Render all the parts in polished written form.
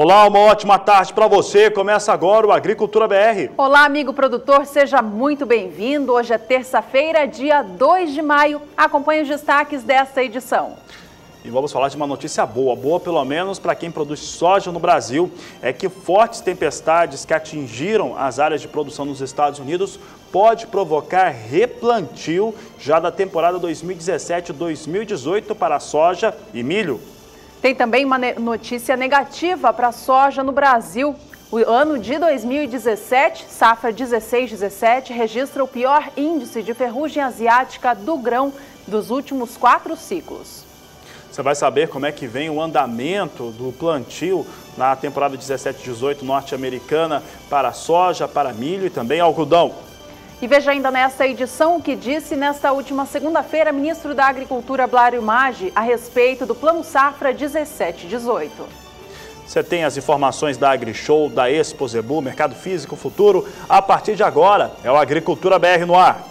Olá, uma ótima tarde para você. Começa agora o Agricultura BR. Olá, amigo produtor, seja muito bem-vindo. Hoje é terça-feira, dia 2 de maio. Acompanhe os destaques desta edição. E vamos falar de uma notícia boa pelo menos para quem produz soja no Brasil, é que fortes tempestades que atingiram as áreas de produção nos Estados Unidos pode provocar replantio já da temporada 2017-2018 para soja e milho. Tem também uma notícia negativa para a soja no Brasil. O ano de 2017, safra 16-17, registra o pior índice de ferrugem asiática do grão dos últimos 4 ciclos. Você vai saber como é que vem o andamento do plantio na temporada 17-18 norte-americana para soja, para milho e também algodão. E veja ainda nesta edição o que disse nesta última segunda-feira ministro da Agricultura Blário Maggi a respeito do Plano Safra 17-18. Você tem as informações da AgriShow, da Expo Zebu, Mercado Físico Futuro. A partir de agora é o Agricultura BR no ar.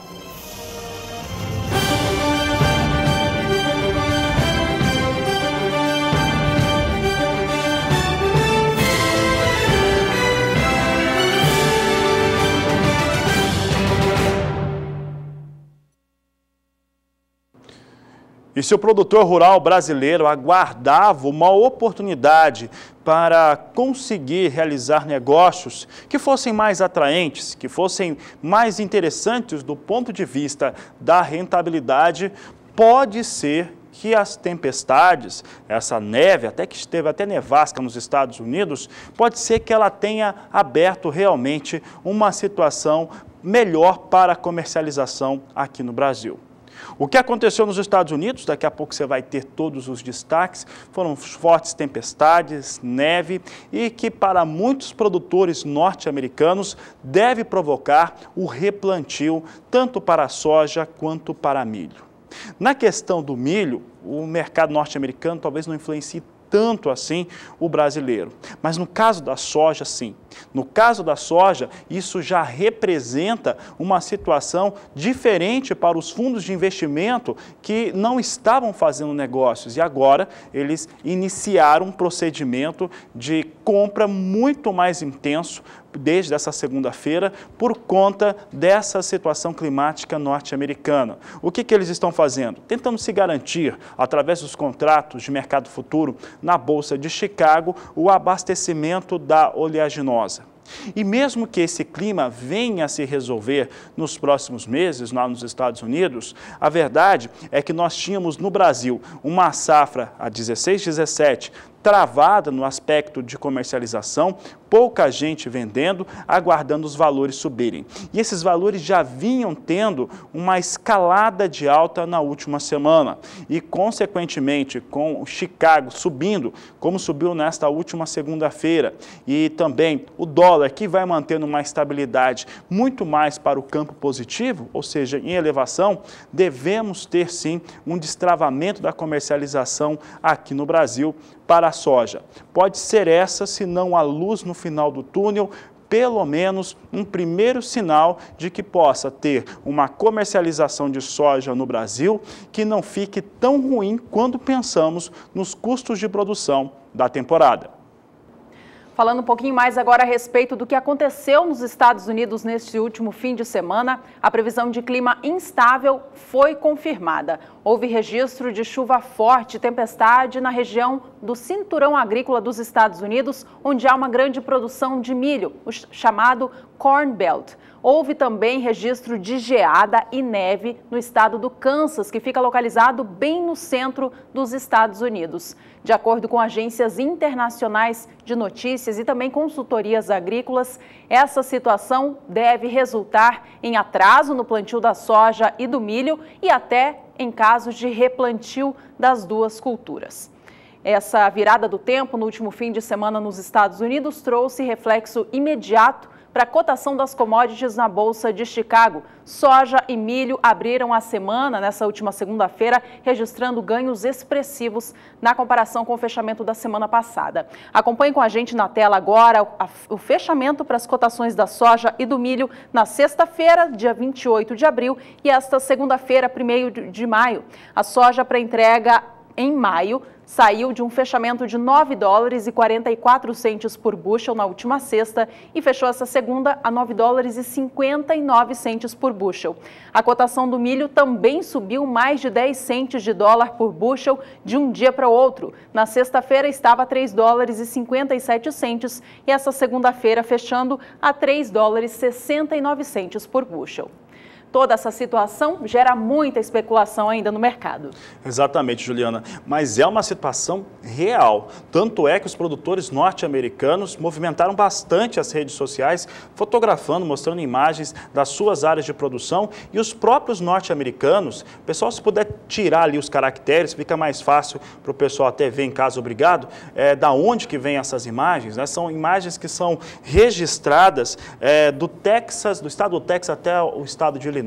E se o produtor rural brasileiro aguardava uma oportunidade para conseguir realizar negócios que fossem mais atraentes, que fossem mais interessantes do ponto de vista da rentabilidade, pode ser que as tempestades, essa neve, até que esteve até nevasca nos Estados Unidos, pode ser que ela tenha aberto realmente uma situação melhor para a comercialização aqui no Brasil. O que aconteceu nos Estados Unidos, daqui a pouco você vai ter todos os destaques, foram fortes tempestades, neve e que para muitos produtores norte-americanos deve provocar o replantio tanto para a soja quanto para milho. Na questão do milho, o mercado norte-americano talvez não influencie tanto assim o brasileiro. Mas no caso da soja, sim. No caso da soja, isso já representa uma situação diferente para os fundos de investimento que não estavam fazendo negócios e agora eles iniciaram um procedimento de compra muito mais intenso desde essa segunda-feira por conta dessa situação climática norte-americana. O que eles estão fazendo? Tentando se garantir, através dos contratos de mercado futuro na Bolsa de Chicago, o abastecimento da oleaginosa. E mesmo que esse clima venha a se resolver nos próximos meses lá nos Estados Unidos, a verdade é que nós tínhamos no Brasil uma safra a 16-17 travada no aspecto de comercialização, pouca gente vendendo, aguardando os valores subirem. E esses valores já vinham tendo uma escalada de alta na última semana. E, consequentemente, com o Chicago subindo, como subiu nesta última segunda-feira, e também o dólar, que vai mantendo uma estabilidade muito mais para o campo positivo, ou seja, em elevação, devemos ter, sim, um destravamento da comercialização aqui no Brasil para a soja. Pode ser essa, se não a luz no final do túnel, pelo menos um primeiro sinal de que possa ter uma comercialização de soja no Brasil que não fique tão ruim quando pensamos nos custos de produção da temporada. Falando um pouquinho mais agora a respeito do que aconteceu nos Estados Unidos neste último fim de semana, a previsão de clima instável foi confirmada. Houve registro de chuva forte e tempestade na região do cinturão agrícola dos Estados Unidos, onde há uma grande produção de milho, o chamado Corn Belt. Houve também registro de geada e neve no estado do Kansas, que fica localizado bem no centro dos Estados Unidos. De acordo com agências internacionais de notícias e também consultorias agrícolas, essa situação deve resultar em atraso no plantio da soja e do milho e até em casos de replantio das duas culturas. Essa virada do tempo no último fim de semana nos Estados Unidos trouxe reflexo imediato para a cotação das commodities na Bolsa de Chicago. Soja e milho abriram a semana, nessa última segunda-feira, registrando ganhos expressivos na comparação com o fechamento da semana passada. Acompanhe com a gente na tela agora o fechamento para as cotações da soja e do milho na sexta-feira, dia 28 de abril, e esta segunda-feira, 1º de maio. A soja para entrega em maio saiu de um fechamento de $9,44 por bushel na última sexta e fechou essa segunda a $9,59 por bushel. A cotação do milho também subiu mais de 10 centes de dólar por bushel de um dia para o outro. Na sexta-feira estava a $3,57 e essa segunda-feira fechando a $3,69 por bushel. Toda essa situação gera muita especulação ainda no mercado. Exatamente, Juliana, mas é uma situação real. Tanto é que os produtores norte-americanos movimentaram bastante as redes sociais, fotografando, mostrando imagens das suas áreas de produção, e os próprios norte-americanos, pessoal, se puder tirar ali os caracteres, fica mais fácil para o pessoal até ver em casa, obrigado, da onde que vem essas imagens, né? São imagens que são registradas do Texas, do estado do Texas até o estado de Illinois.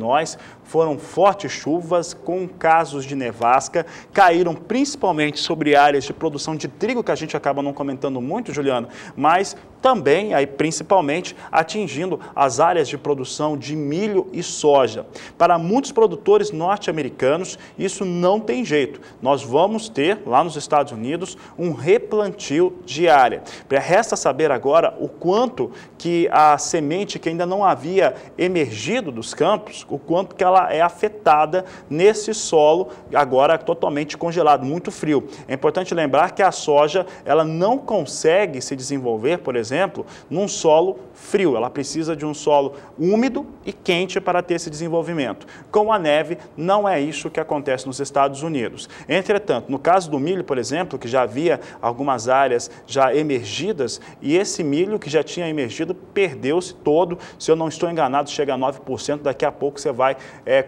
Foram fortes chuvas com casos de nevasca, caíram principalmente sobre áreas de produção de trigo, que a gente acaba não comentando muito, Juliana, mas também, aí, principalmente, atingindo as áreas de produção de milho e soja. Para muitos produtores norte-americanos, isso não tem jeito. Nós vamos ter, lá nos Estados Unidos, um replantio de área. Resta saber agora o quanto que a semente que ainda não havia emergido dos campos, o quanto que ela é afetada nesse solo, agora totalmente congelado, muito frio. É importante lembrar que a soja, ela não consegue se desenvolver, por exemplo, num solo frio. Ela precisa de um solo úmido e quente para ter esse desenvolvimento. Com a neve, não é isso que acontece nos Estados Unidos. Entretanto, no caso do milho, por exemplo, que já havia algumas áreas já emergidas, e esse milho que já tinha emergido perdeu-se todo, se eu não estou enganado, chega a 9%, daqui a pouco você vai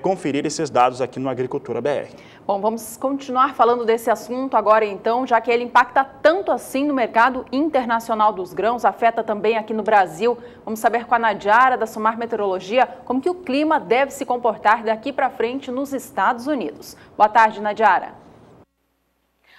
conferir esses dados aqui no Agricultura BR. Bom, vamos continuar falando desse assunto agora então, já que ele impacta tanto assim no mercado internacional dos grãos, afeta também aqui no Brasil. Vamos saber com a Nadiara, da Somar Meteorologia, como que o clima deve se comportar daqui para frente nos Estados Unidos. Boa tarde, Nadiara.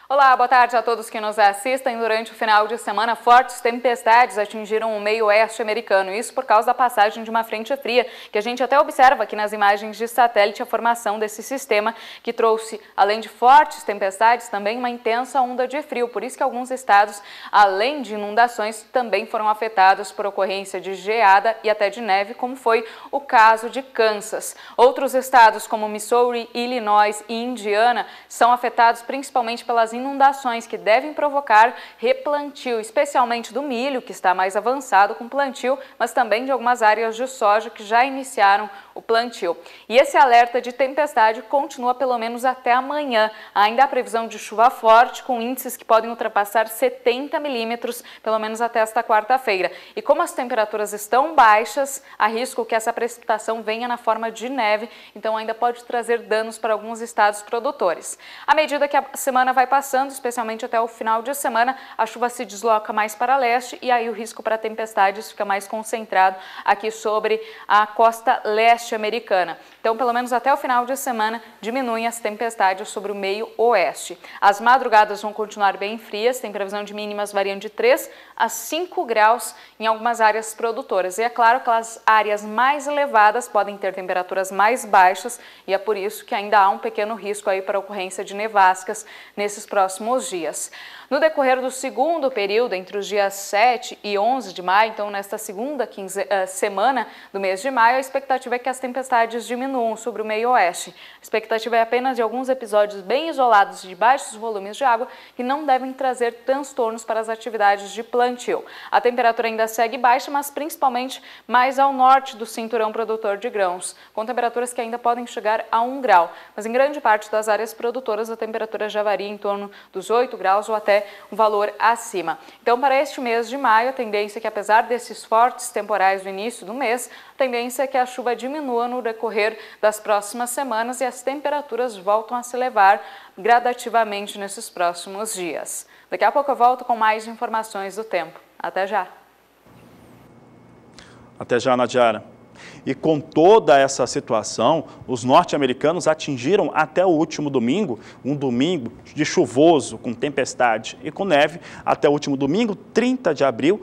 Olá, boa tarde a todos que nos assistem. Durante o final de semana, fortes tempestades atingiram o meio oeste americano. Isso por causa da passagem de uma frente fria, que a gente até observa aqui nas imagens de satélite a formação desse sistema, que trouxe, além de fortes tempestades, também uma intensa onda de frio. Por isso que alguns estados, além de inundações, também foram afetados por ocorrência de geada e até de neve, como foi o caso de Kansas. Outros estados, como Missouri, Illinois e Indiana, são afetados principalmente pelas inundações que devem provocar replantio, especialmente do milho, que está mais avançado com plantio, mas também de algumas áreas de soja que já iniciaram o plantio. E esse alerta de tempestade continua pelo menos até amanhã. Ainda há previsão de chuva forte, com índices que podem ultrapassar 70 milímetros, pelo menos até esta quarta-feira. E como as temperaturas estão baixas, há risco que essa precipitação venha na forma de neve, então ainda pode trazer danos para alguns estados produtores. À medida que a semana vai passando, especialmente até o final de semana, a chuva se desloca mais para leste e aí o risco para tempestades fica mais concentrado aqui sobre a costa leste americana. Então, pelo menos até o final de semana, diminuem as tempestades sobre o meio oeste. As madrugadas vão continuar bem frias, tem previsão de mínimas variando de 3 a 5 graus em algumas áreas produtoras. E é claro que as áreas mais elevadas podem ter temperaturas mais baixas e é por isso que ainda há um pequeno risco aí para a ocorrência de nevascas nesses próximos dias. No decorrer do segundo período, entre os dias 7 e 11 de maio, então nesta segunda semana do mês de maio, a expectativa é que as tempestades diminuam sobre o meio oeste. A expectativa é apenas de alguns episódios bem isolados de baixos volumes de água que não devem trazer transtornos para as atividades de plantio. A temperatura ainda segue baixa, mas principalmente mais ao norte do cinturão produtor de grãos, com temperaturas que ainda podem chegar a 1 grau. Mas em grande parte das áreas produtoras a temperatura já varia em torno dos 8 graus ou até um valor acima. Então, para este mês de maio, a tendência é que, apesar desses fortes temporais do início do mês, a tendência é que a chuva diminua no decorrer das próximas semanas e as temperaturas voltam a se elevar gradativamente nesses próximos dias. Daqui a pouco eu volto com mais informações do tempo. Até já! Até já, Nadiara. E com toda essa situação, os norte-americanos atingiram até o último domingo, um domingo de chuvoso, com tempestade e com neve, até o último domingo, 30 de abril,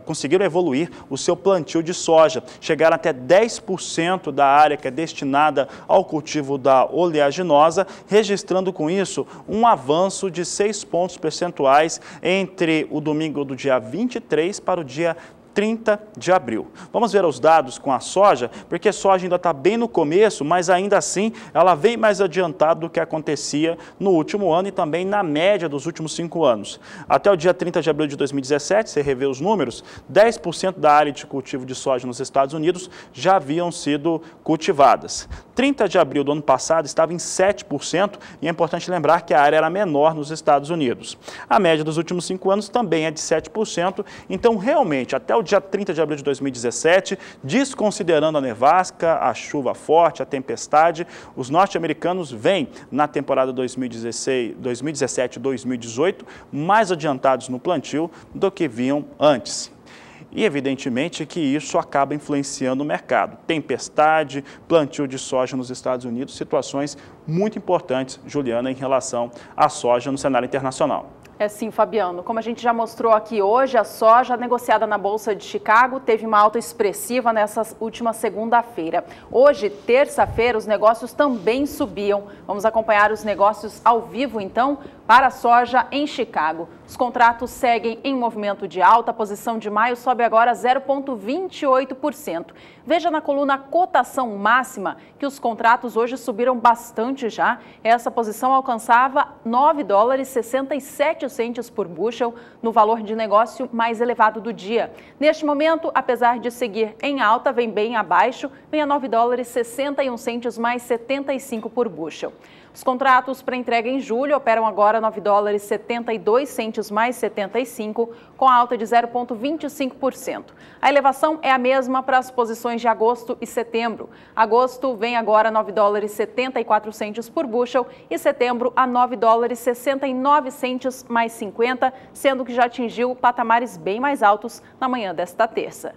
conseguiram evoluir o seu plantio de soja. Chegaram até 10% da área que é destinada ao cultivo da oleaginosa, registrando com isso um avanço de 6 pontos percentuais entre o domingo do dia 23 para o dia 30 de abril. Vamos ver os dados com a soja, porque a soja ainda está bem no começo, mas ainda assim ela vem mais adiantada do que acontecia no último ano e também na média dos últimos 5 anos. Até o dia 30 de abril de 2017, você revê os números, 10% da área de cultivo de soja nos Estados Unidos já haviam sido cultivadas. 30 de abril do ano passado estava em 7% e é importante lembrar que a área era menor nos Estados Unidos. A média dos últimos 5 anos também é de 7%, então realmente até o dia 30 de abril de 2017, desconsiderando a nevasca, a chuva forte, a tempestade, os norte-americanos vêm na temporada 2017-2018 mais adiantados no plantio do que vinham antes. E, evidentemente, que isso acaba influenciando o mercado. Tempestade, plantio de soja nos Estados Unidos, situações muito importantes, Juliana, em relação à soja no cenário internacional. É sim, Fabiano. Como a gente já mostrou aqui hoje, a soja negociada na Bolsa de Chicago teve uma alta expressiva nessa última segunda-feira. Hoje, terça-feira, os negócios também subiam. Vamos acompanhar os negócios ao vivo, então, para a soja em Chicago. Os contratos seguem em movimento de alta. A posição de maio sobe agora 0,28%. Veja na coluna cotação máxima que os contratos hoje subiram bastante já. Essa posição alcançava $9,67 por bushel, no valor de negócio mais elevado do dia. Neste momento, apesar de seguir em alta, vem bem abaixo, vem a $9,61 mais 75 por bushel. Os contratos para entrega em julho operam agora $9,72 mais 75, com alta de 0,25%. A elevação é a mesma para as posições de agosto e setembro. Agosto vem agora $9,74 por bushel e setembro a $9,69 mais 50, sendo que já atingiu patamares bem mais altos na manhã desta terça.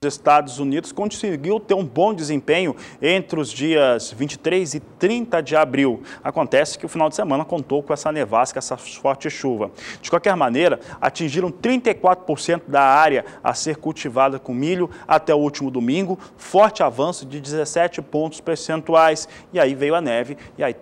Estados Unidos conseguiu ter um bom desempenho entre os dias 23 e 30 de abril. Acontece que o final de semana contou com essa nevasca, essa forte chuva. De qualquer maneira, atingiram 34% da área a ser cultivada com milho até o último domingo, forte avanço de 17 pontos percentuais. E aí veio a neve e aí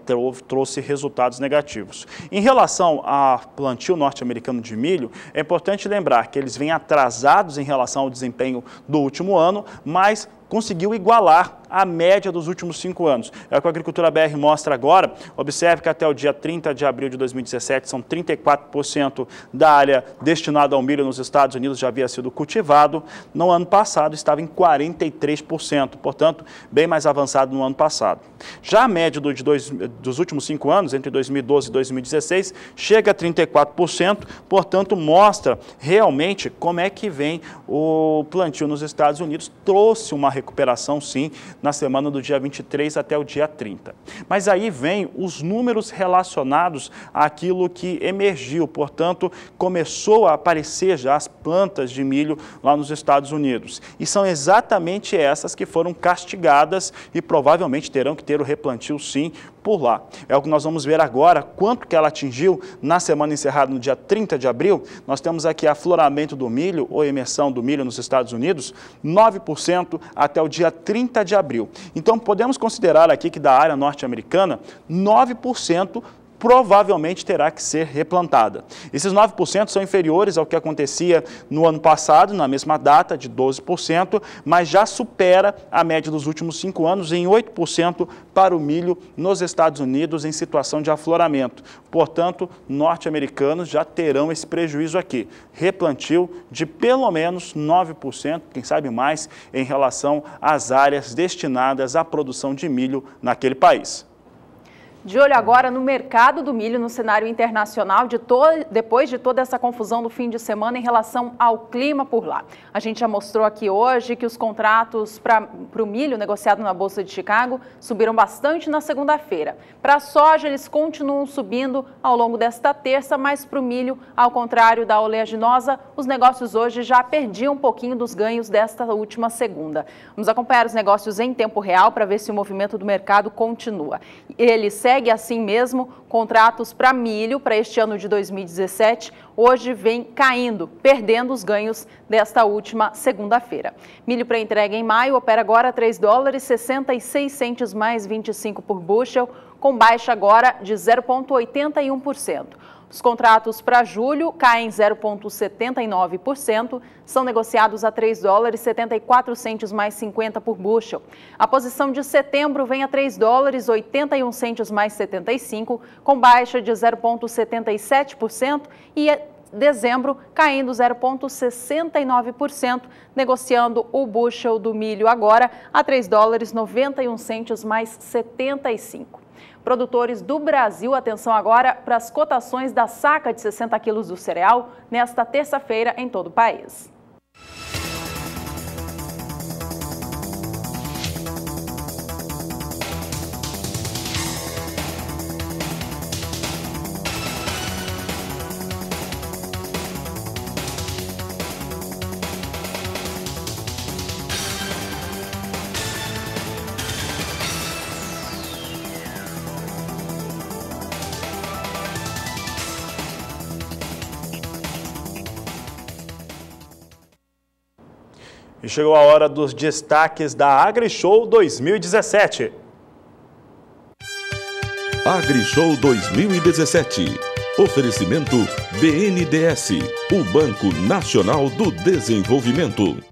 trouxe resultados negativos. Em relação ao plantio norte-americano de milho, é importante lembrar que eles vêm atrasados em relação ao desempenho do último ano, mas conseguiu igualar a média dos últimos 5 anos. É o que a Agricultura BR mostra agora. Observe que até o dia 30 de abril de 2017, são 34% da área destinada ao milho nos Estados Unidos já havia sido cultivado. No ano passado estava em 43%, portanto, bem mais avançado no ano passado. Já a média dos últimos 5 anos, entre 2012 e 2016, chega a 34%, portanto, mostra realmente como é que vem o plantio nos Estados Unidos. Trouxe uma recuperação, sim, na semana do dia 23 até o dia 30. Mas aí vem os números relacionados àquilo que emergiu, portanto, começou a aparecer já as plantas de milho lá nos Estados Unidos. E são exatamente essas que foram castigadas e provavelmente terão que ter o replantio, sim, por lá. É o que nós vamos ver agora, quanto que ela atingiu na semana encerrada no dia 30 de abril. Nós temos aqui afloramento do milho ou emersão do milho nos Estados Unidos, 9% até o dia 30 de abril. Então, podemos considerar aqui que da área norte-americana, 9% provavelmente terá que ser replantada. Esses 9% são inferiores ao que acontecia no ano passado, na mesma data, de 12%, mas já supera a média dos últimos 5 anos em 8% para o milho nos Estados Unidos em situação de afloramento. Portanto, norte-americanos já terão esse prejuízo aqui. Replantio de pelo menos 9%, quem sabe mais, em relação às áreas destinadas à produção de milho naquele país. De olho agora no mercado do milho no cenário internacional, depois de toda essa confusão do fim de semana em relação ao clima por lá. A gente já mostrou aqui hoje que os contratos para o milho negociado na Bolsa de Chicago subiram bastante na segunda-feira. Para a soja, eles continuam subindo ao longo desta terça, mas para o milho, ao contrário da oleaginosa, os negócios hoje já perdiam um pouquinho dos ganhos desta última segunda. Vamos acompanhar os negócios em tempo real para ver se o movimento do mercado continua. Ele segue assim mesmo, contratos para milho para este ano de 2017, hoje vem caindo, perdendo os ganhos desta última segunda-feira. Milho para entrega em maio opera agora $3,66 mais 25 por bushel, com baixa agora de 0,81%. Os contratos para julho caem 0,79%, são negociados a $3,74 mais 50 por bushel. A posição de setembro vem a $3,81 mais 75, com baixa de 0,77%, e dezembro caindo 0,69%, negociando o bushel do milho agora a $3,91 mais 75. Produtores do Brasil, atenção agora para as cotações da saca de 60 quilos do cereal nesta terça-feira em todo o país. E chegou a hora dos destaques da AgriShow 2017. AgriShow 2017. Oferecimento BNDES, o Banco Nacional do Desenvolvimento.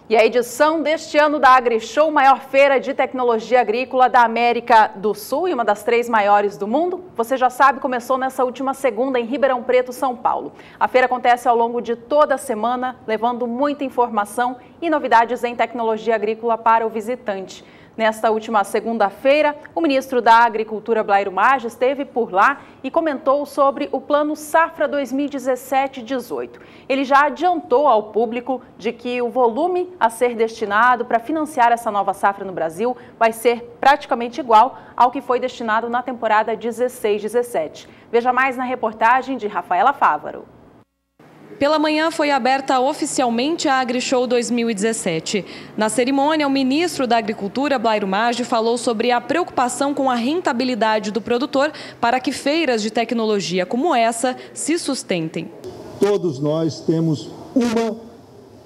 E a edição deste ano da AgriShow, maior feira de tecnologia agrícola da América do Sul e uma das 3 maiores do mundo, você já sabe, começou nessa última segunda em Ribeirão Preto, São Paulo. A feira acontece ao longo de toda a semana, levando muita informação e novidades em tecnologia agrícola para o visitante. Nesta última segunda-feira, o ministro da Agricultura, Blairo Maggi, esteve por lá e comentou sobre o Plano Safra 2017-18. Ele já adiantou ao público de que o volume a ser destinado para financiar essa nova safra no Brasil vai ser praticamente igual ao que foi destinado na temporada 16-17. Veja mais na reportagem de Rafaela Fávaro. Pela manhã foi aberta oficialmente a AgriShow 2017. Na cerimônia, o ministro da Agricultura, Blairo Maggi, falou sobre a preocupação com a rentabilidade do produtor para que feiras de tecnologia como essa se sustentem. Todos nós temos uma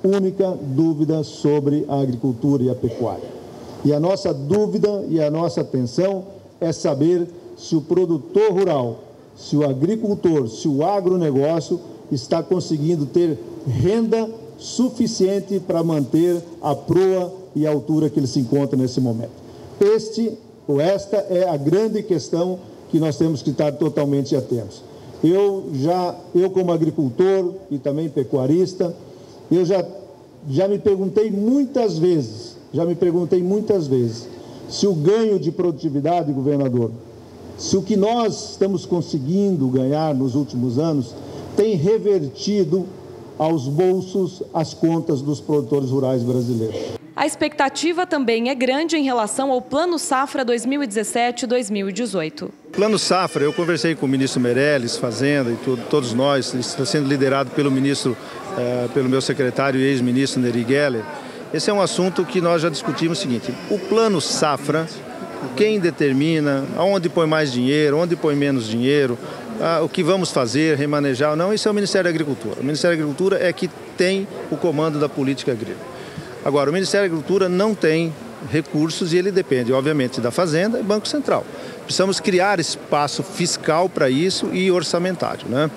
única dúvida sobre a agricultura e a pecuária. E a nossa dúvida e a nossa atenção é saber se o produtor rural, se o agricultor, se o agronegócio está conseguindo ter renda suficiente para manter a proa e a altura que ele se encontra nesse momento. Esta é a grande questão que nós temos que estar totalmente atentos. Eu como agricultor e também pecuarista, eu já me perguntei muitas vezes, se o ganho de produtividade, governador, se o que nós estamos conseguindo ganhar nos últimos anos tem revertido aos bolsos as contas dos produtores rurais brasileiros. A expectativa também é grande em relação ao Plano Safra 2017-2018. Plano Safra, eu conversei com o ministro Meirelles, Fazenda e todos nós, está sendo liderado pelo ministro, pelo meu secretário e ex-ministro Neri Geller. Esse é um assunto que nós já discutimos o seguinte: o Plano Safra, quem determina, aonde põe mais dinheiro, onde põe menos dinheiro, o que vamos fazer, remanejar ou não, isso é o Ministério da Agricultura. O Ministério da Agricultura é que tem o comando da política agrícola. Agora, o Ministério da Agricultura não tem recursos e ele depende, obviamente, da Fazenda e Banco Central. Precisamos criar espaço fiscal para isso e orçamentário, né?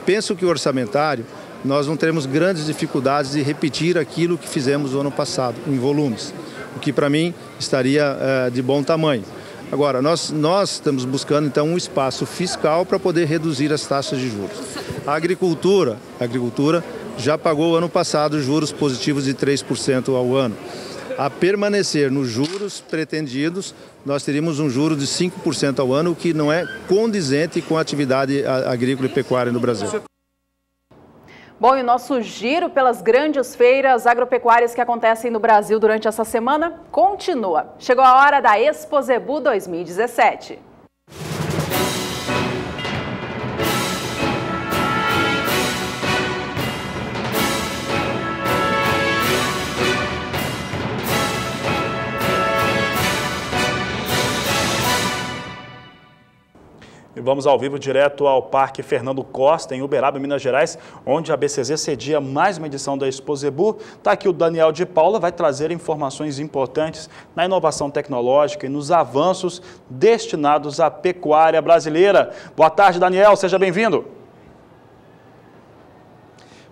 Penso que o orçamentário, nós não teremos grandes dificuldades de repetir aquilo que fizemos no ano passado, em volumes, o que para mim estaria de bom tamanho. Agora, nós estamos buscando, então, um espaço fiscal para poder reduzir as taxas de juros. A agricultura já pagou ano passado juros positivos de 3% ao ano. a permanecer nos juros pretendidos, nós teríamos um juro de 5% ao ano, o que não é condizente com a atividade agrícola e pecuária no Brasil. Bom, e o nosso giro pelas grandes feiras agropecuárias que acontecem no Brasil durante essa semana continua. Chegou a hora da Expozebu 2017. E vamos ao vivo direto ao Parque Fernando Costa, em Uberaba, Minas Gerais, onde a BCZ cedia mais uma edição da Expozebu. Está aqui o Daniel de Paula, vai trazer informações importantes na inovação tecnológica e nos avanços destinados à pecuária brasileira. Boa tarde, Daniel, seja bem-vindo.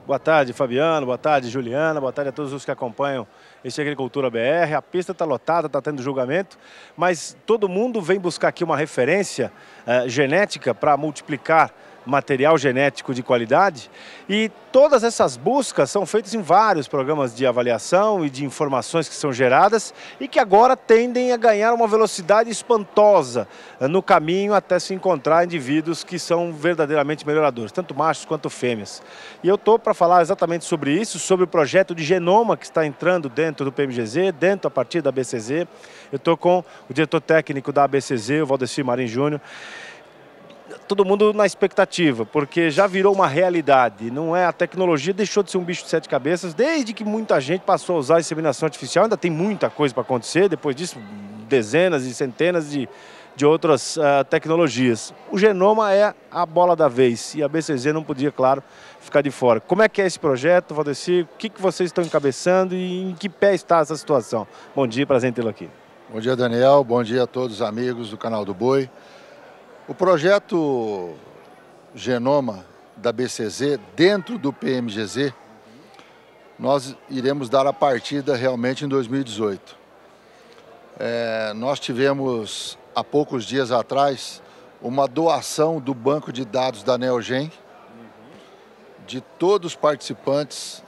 Boa tarde, Fabiano, boa tarde, Juliana, boa tarde a todos os que acompanham este Agricultura BR. A pista está lotada, está tendo julgamento, mas todo mundo vem buscar aqui uma referência genética para multiplicar material genético de qualidade, e todas essas buscas são feitas em vários programas de avaliação e de informações que são geradas e que agora tendem a ganhar uma velocidade espantosa no caminho até se encontrar indivíduos que são verdadeiramente melhoradores, tanto machos quanto fêmeas. E eu estou para falar exatamente sobre isso, sobre o projeto de genoma que está entrando dentro do PMGZ, dentro a partir da BCZ. Eu estou com o diretor técnico da ABCZ, o Valdecir Marim Júnior. Todo mundo na expectativa, porque já virou uma realidade. Não é, a tecnologia deixou de ser um bicho de 7 cabeças, desde que muita gente passou a usar a inseminação artificial. Ainda tem muita coisa para acontecer, depois disso dezenas e centenas de outras tecnologias. O genoma é a bola da vez e a BCZ não podia, claro, ficar de fora. Como é que é esse projeto, Valdecir? O que vocês estão encabeçando e em que pé está essa situação? Bom dia, prazer em tê-lo aqui. Bom dia, Daniel. Bom dia a todos os amigos do canal do Boi. O projeto Genoma da BCZ, dentro do PMGZ, nós iremos dar a partida realmente em 2018. Nós tivemos, há poucos dias atrás, uma doação do banco de dados da Neogen, de todos os participantes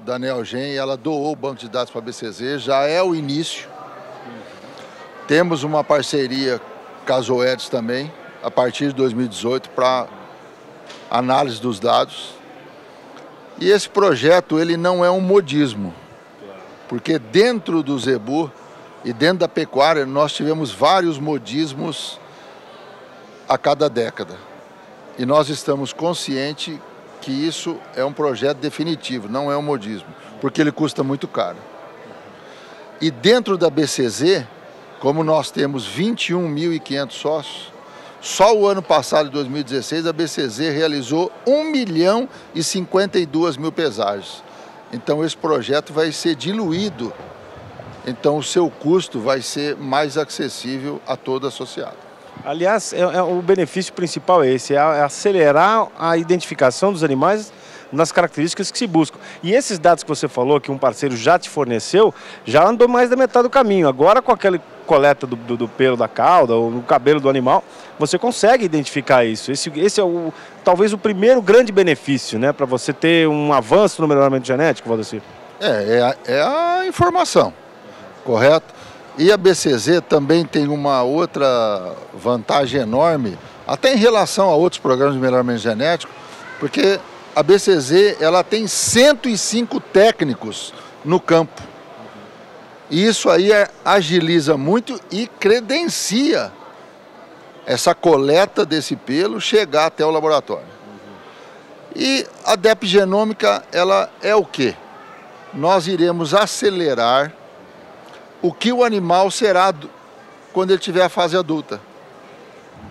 da Neogen, ela doou o banco de dados para a BCZ, já é o início. Temos uma parceria Casoedes também, a partir de 2018, para análise dos dados. E esse projeto, ele não é um modismo, porque dentro do Zebu e dentro da pecuária, nós tivemos vários modismos a cada década. E nós estamos conscientes que isso é um projeto definitivo, não é um modismo, porque ele custa muito caro. E dentro da BCZ, como nós temos 21.500 sócios, só o ano passado, em 2016, a BCZ realizou 1.052.000 pesagens. Então esse projeto vai ser diluído, então o seu custo vai ser mais acessível a todo associado. Aliás, o benefício principal é esse, é acelerar a identificação dos animais nas características que se buscam. E esses dados que você falou, que um parceiro já te forneceu, já andou mais da metade do caminho. Agora, com aquela coleta do pelo da cauda ou do cabelo do animal, você consegue identificar isso. Esse é talvez o primeiro grande benefício, né, para você ter um avanço no melhoramento genético, Valdecir. É a informação, correto? E a BCZ também tem uma outra vantagem enorme, até em relação a outros programas de melhoramento genético, porque a BCZ ela tem 105 técnicos no campo. E isso aí agiliza muito e credencia essa coleta desse pelo chegar até o laboratório. E a DEP genômica, ela é o quê? Nós iremos acelerar o que o animal será quando ele tiver a fase adulta,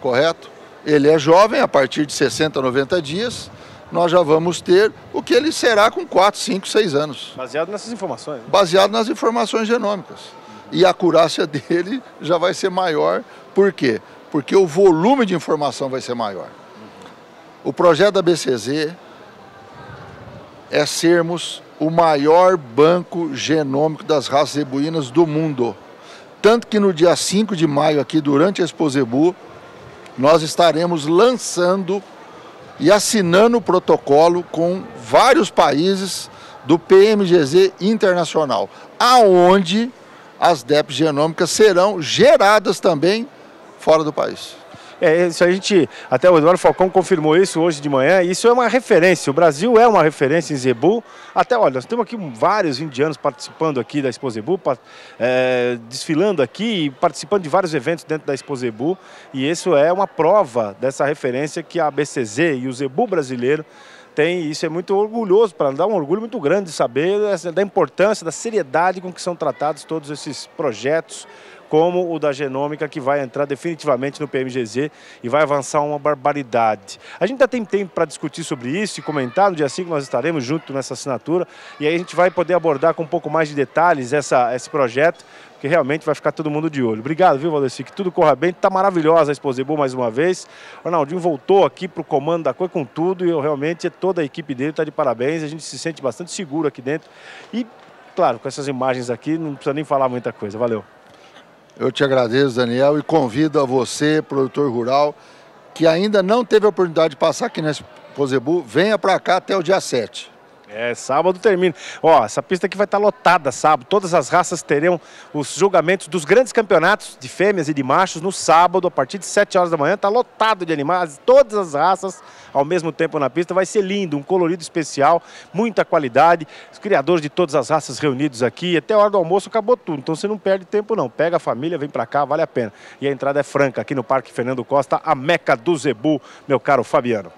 correto? Ele é jovem, a partir de 60 a 90 dias, nós já vamos ter o que ele será com 4, 5, 6 anos. Baseado nessas informações. Né? Baseado nas informações genômicas. E a acurácia dele já vai ser maior. Por quê? Porque o volume de informação vai ser maior. O projeto da BCZ é sermos o maior banco genômico das raças zebuínas do mundo. Tanto que no dia 5 de maio, aqui durante a Expozebu, nós estaremos lançando e assinando o protocolo com vários países do PMGZ Internacional, aonde as DEPs genômicas serão geradas também fora do país. Isso a gente, até o Eduardo Falcão confirmou isso hoje de manhã, isso é uma referência, o Brasil é uma referência em zebu, até, olha, nós temos aqui vários indianos participando aqui da Expo Zebu, desfilando aqui e participando de vários eventos dentro da Expo Zebu, e isso é uma prova dessa referência que a BCZ e o zebu brasileiro tem, isso é muito orgulhoso, para dar um orgulho muito grande de saber da importância, da seriedade com que são tratados todos esses projetos, como o da genômica, que vai entrar definitivamente no PMGZ e vai avançar uma barbaridade. A gente ainda tem tempo para discutir sobre isso e comentar, no dia 5 nós estaremos junto nessa assinatura, e aí a gente vai poder abordar com um pouco mais de detalhes esse projeto, que realmente vai ficar todo mundo de olho. Obrigado, viu, Valdeci? Que tudo corra bem. Está maravilhosa a Expo Zebu mais uma vez. O Arnaldinho voltou aqui para o comando da coisa com tudo e realmente toda a equipe dele está de parabéns. A gente se sente bastante seguro aqui dentro. E, claro, com essas imagens aqui, não precisa nem falar muita coisa. Valeu. Eu te agradeço, Daniel, e convido a você, produtor rural, que ainda não teve a oportunidade de passar aqui na Expo Zebu, venha para cá até o dia 7. Sábado termina. Ó, essa pista aqui vai estar lotada sábado. Todas as raças terão os julgamentos dos grandes campeonatos de fêmeas e de machos no sábado, a partir de 7 horas da manhã. Está lotado de animais, todas as raças ao mesmo tempo na pista. Vai ser lindo, um colorido especial, muita qualidade. Os criadores de todas as raças reunidos aqui. Até a hora do almoço acabou tudo, então você não perde tempo não. Pega a família, vem para cá, vale a pena. E a entrada é franca aqui no Parque Fernando Costa, a meca do zebu, meu caro Fabiano.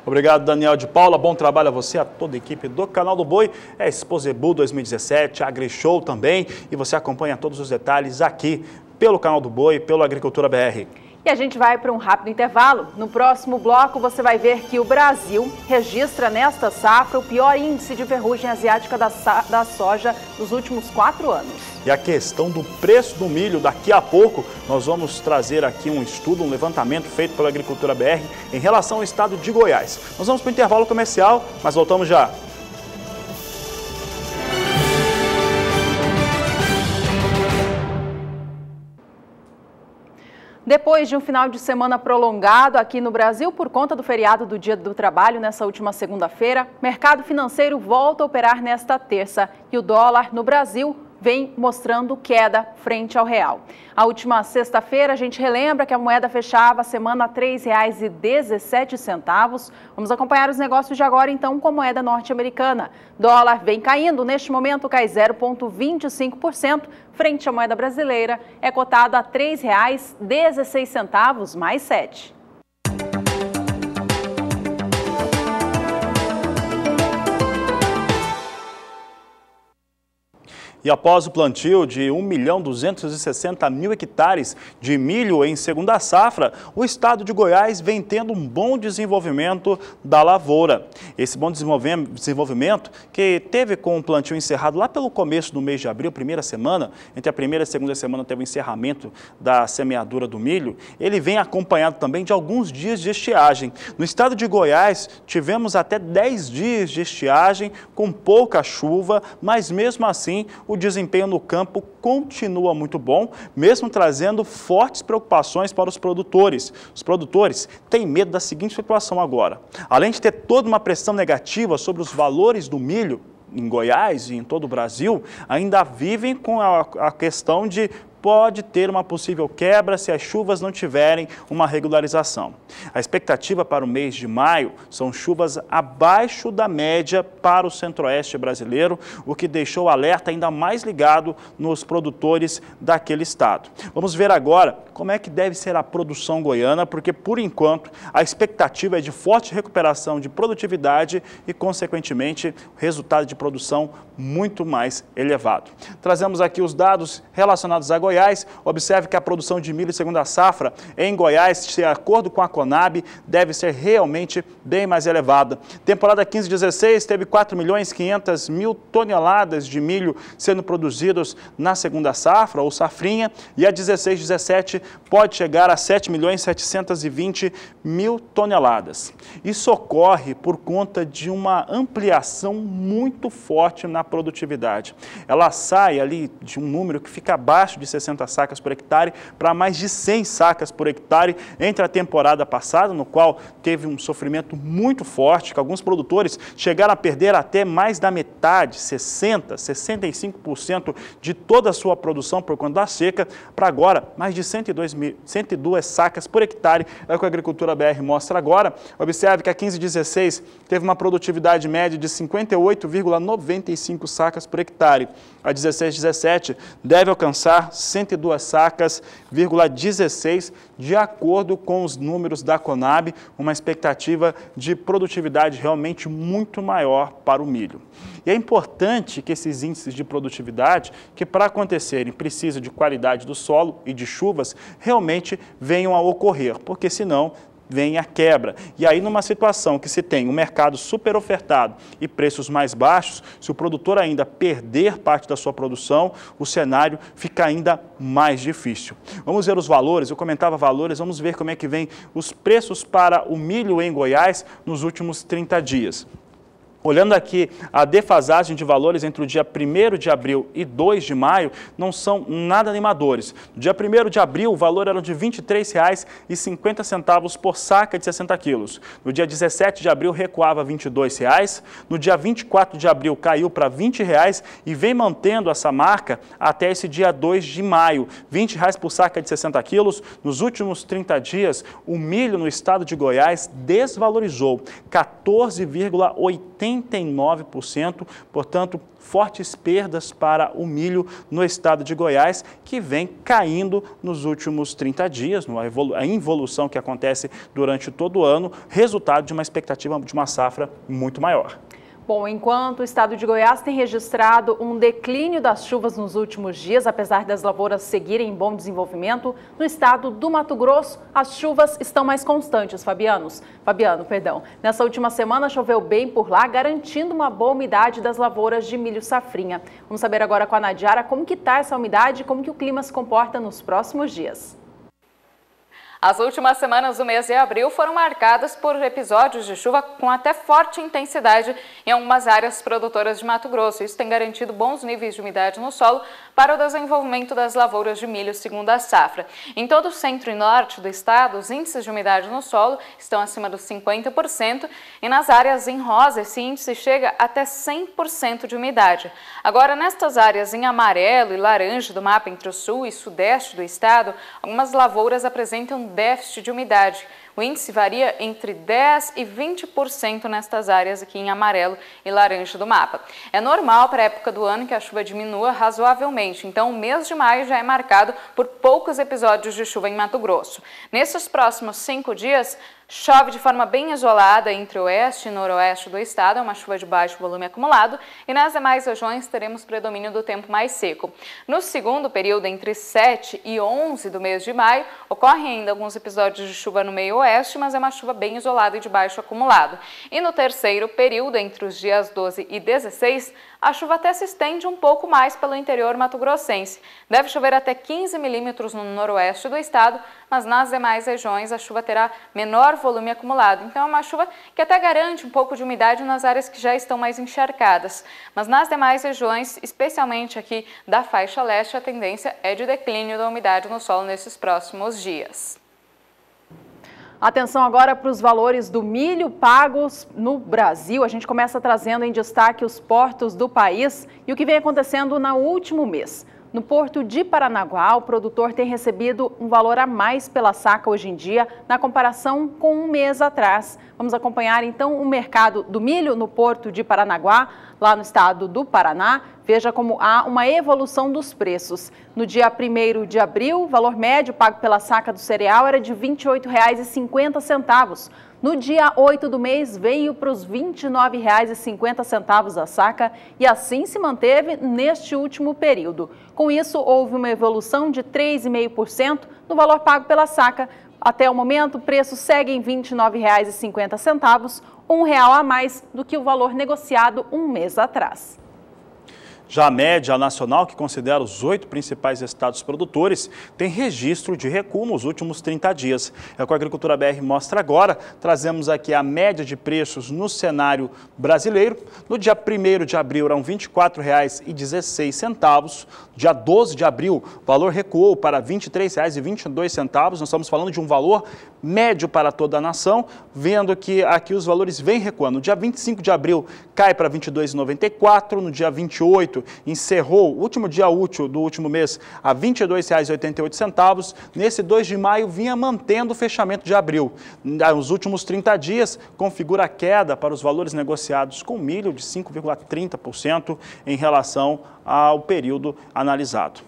Obrigado, Daniel de Paula. Bom trabalho a você, a toda a equipe do Canal do Boi. É Expo Zebu 2017, AgriShow também. E você acompanha todos os detalhes aqui pelo Canal do Boi, pelo Agricultura BR. E a gente vai para um rápido intervalo. No próximo bloco você vai ver que o Brasil registra nesta safra o pior índice de ferrugem asiática da soja dos últimos 4 anos. E a questão do preço do milho, daqui a pouco nós vamos trazer aqui um estudo, um levantamento feito pela Agricultura BR em relação ao estado de Goiás. Nós vamos para o intervalo comercial, mas voltamos já. Depois de um final de semana prolongado aqui no Brasil por conta do feriado do Dia do Trabalho nessa última segunda-feira, o mercado financeiro volta a operar nesta terça e o dólar no Brasil vem mostrando queda frente ao real. A última sexta-feira, a gente relembra que a moeda fechava a semana a R$ 3,17. Vamos acompanhar os negócios de agora, então, com a moeda norte-americana. Dólar vem caindo, neste momento cai 0,25%, frente à moeda brasileira, é cotado a R$ 3,16, mais 7. E após o plantio de 1.260.000 hectares de milho em segunda safra, o estado de Goiás vem tendo um bom desenvolvimento da lavoura. Esse bom desenvolvimento que teve com o plantio encerrado lá pelo começo do mês de abril, primeira semana, entre a primeira e a segunda semana teve o encerramento da semeadura do milho, ele vem acompanhado também de alguns dias de estiagem. No estado de Goiás, tivemos até 10 dias de estiagem com pouca chuva, mas mesmo assim o desempenho no campo continua muito bom, mesmo trazendo fortes preocupações para os produtores. Os produtores têm medo da seguinte situação agora. Além de ter toda uma pressão negativa sobre os valores do milho em Goiás e em todo o Brasil, ainda vivem com a questão de pode ter uma possível quebra se as chuvas não tiverem uma regularização. A expectativa para o mês de maio são chuvas abaixo da média para o centro-oeste brasileiro, o que deixou o alerta ainda mais ligado nos produtores daquele estado. Vamos ver agora como é que deve ser a produção goiana, porque por enquanto a expectativa é de forte recuperação de produtividade e, consequentemente, resultado de produção muito mais elevado. Trazemos aqui os dados relacionados a Goiás. Observe que a produção de milho segunda safra em Goiás, de acordo com a Conab, deve ser realmente bem mais elevada. Temporada 15-16 teve 4.500.000 toneladas de milho sendo produzidos na segunda safra, ou safrinha, e a 16-17 pode chegar a 7.720.000 toneladas. Isso ocorre por conta de uma ampliação muito forte na produtividade. Ela sai ali de um número que fica abaixo de 60%, 60 sacas por hectare para mais de 100 sacas por hectare entre a temporada passada, no qual teve um sofrimento muito forte, que alguns produtores chegaram a perder até mais da metade, 60%, 65% de toda a sua produção por conta da seca, para agora mais de 102 sacas por hectare, é o que a Agricultura BR mostra agora. Observe que a 15/16 teve uma produtividade média de 58,95 sacas por hectare. A 16/17 deve alcançar 102 sacas,16, de acordo com os números da Conab, uma expectativa de produtividade realmente muito maior para o milho. E é importante que esses índices de produtividade, que para acontecerem precisa de qualidade do solo e de chuvas, realmente venham a ocorrer, porque senão vem a quebra. E aí, numa situação que se tem um mercado super ofertado e preços mais baixos, se o produtor ainda perder parte da sua produção, o cenário fica ainda mais difícil. Vamos ver os valores, eu comentava valores, vamos ver como é que vem os preços para o milho em Goiás nos últimos 30 dias. Olhando aqui, a defasagem de valores entre o dia 1º de abril e 2 de maio não são nada animadores. No dia 1º de abril, o valor era de R$ 23,50 por saca de 60 quilos. No dia 17 de abril, recuava R$ 22,00. No dia 24 de abril, caiu para R$ 20,00 e vem mantendo essa marca até esse dia 2 de maio. R$ 20,00 por saca de 60 quilos. Nos últimos 30 dias, o milho no estado de Goiás desvalorizou 14,89%, portanto, fortes perdas para o milho no estado de Goiás, que vem caindo nos últimos 30 dias, a involução que acontece durante todo o ano, resultado de uma expectativa de uma safra muito maior. Bom, enquanto o estado de Goiás tem registrado um declínio das chuvas nos últimos dias, apesar das lavouras seguirem em bom desenvolvimento, no estado do Mato Grosso, as chuvas estão mais constantes, Fabiano. Nessa última semana choveu bem por lá, garantindo uma boa umidade das lavouras de milho safrinha. Vamos saber agora com a Nadiara como que está essa umidade e como que o clima se comporta nos próximos dias. As últimas semanas do mês de abril foram marcadas por episódios de chuva com até forte intensidade em algumas áreas produtoras de Mato Grosso. Isso tem garantido bons níveis de umidade no solo para o desenvolvimento das lavouras de milho segunda safra. Em todo o centro e norte do estado, os índices de umidade no solo estão acima dos 50% e nas áreas em rosa esse índice chega até 100% de umidade. Agora, nestas áreas em amarelo e laranja do mapa entre o sul e sudeste do estado, algumas lavouras apresentam déficit de umidade. O índice varia entre 10% e 20% nestas áreas aqui em amarelo e laranja do mapa. É normal para a época do ano que a chuva diminua razoavelmente, então o mês de maio já é marcado por poucos episódios de chuva em Mato Grosso. Nesses próximos 5 dias, chove de forma bem isolada entre o oeste e noroeste do estado, é uma chuva de baixo volume acumulado, e nas demais regiões teremos predomínio do tempo mais seco. No segundo período, entre 7 e 11 do mês de maio, ocorrem ainda alguns episódios de chuva no meio oeste, mas é uma chuva bem isolada e de baixo acumulado. E no terceiro período, entre os dias 12 e 16, a chuva até se estende um pouco mais pelo interior mato-grossense. Deve chover até 15 milímetros no noroeste do estado, mas nas demais regiões a chuva terá menor volume acumulado. Então é uma chuva que até garante um pouco de umidade nas áreas que já estão mais encharcadas. Mas nas demais regiões, especialmente aqui da faixa leste, a tendência é de declínio da umidade no solo nesses próximos dias. Atenção agora para os valores do milho pagos no Brasil. A gente começa trazendo em destaque os portos do país e o que vem acontecendo no último mês. No porto de Paranaguá, o produtor tem recebido um valor a mais pela saca hoje em dia, na comparação com um mês atrás. Vamos acompanhar então o mercado do milho no porto de Paranaguá, lá no estado do Paraná. Veja como há uma evolução dos preços. No dia 1º de abril, o valor médio pago pela saca do cereal era de R$ 28,50. No dia 8 do mês, veio para os R$ 29,50 a saca e assim se manteve neste último período. Com isso, houve uma evolução de 3,5% no valor pago pela saca. Até o momento, o preço segue em R$ 29,50, R$ 1 a mais do que o valor negociado um mês atrás. Já a média nacional, que considera os 8 principais estados produtores, tem registro de recuo nos últimos 30 dias. É o que a Agricultura BR mostra agora. Trazemos aqui a média de preços no cenário brasileiro. No dia 1º de abril eram R$ 24,16. Dia 12 de abril, o valor recuou para R$ 23,22. Nós estamos falando de um valor médio para toda a nação, vendo que aqui os valores vêm recuando. No dia 25 de abril cai para R$ 22,94. No dia 28 encerrou o último dia útil do último mês a R$ 22,88. Nesse 2 de maio vinha mantendo o fechamento de abril. Nos últimos 30 dias configura a queda para os valores negociados com milho de 5,30% em relação ao período analisado.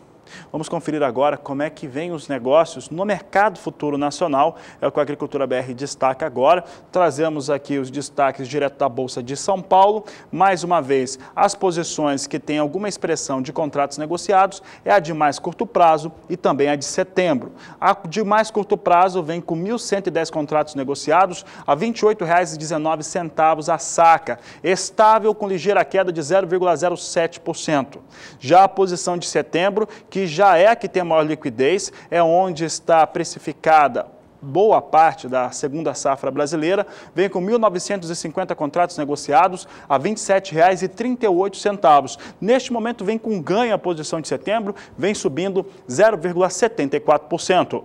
Vamos conferir agora como é que vem os negócios no mercado futuro nacional. É o que a Agricultura BR destaca agora. Trazemos aqui os destaques direto da Bolsa de São Paulo. Mais uma vez, as posições que têm alguma expressão de contratos negociados é a de mais curto prazo e também a de setembro. A de mais curto prazo vem com 1.110 contratos negociados a R$ 28,19 a saca, estável com ligeira queda de 0,07%. Já a posição de setembro, que já é a que tem a maior liquidez, é onde está precificada boa parte da segunda safra brasileira, vem com 1.950 contratos negociados a R$ 27,38. Neste momento vem com ganho a posição de setembro, vem subindo 0,74%.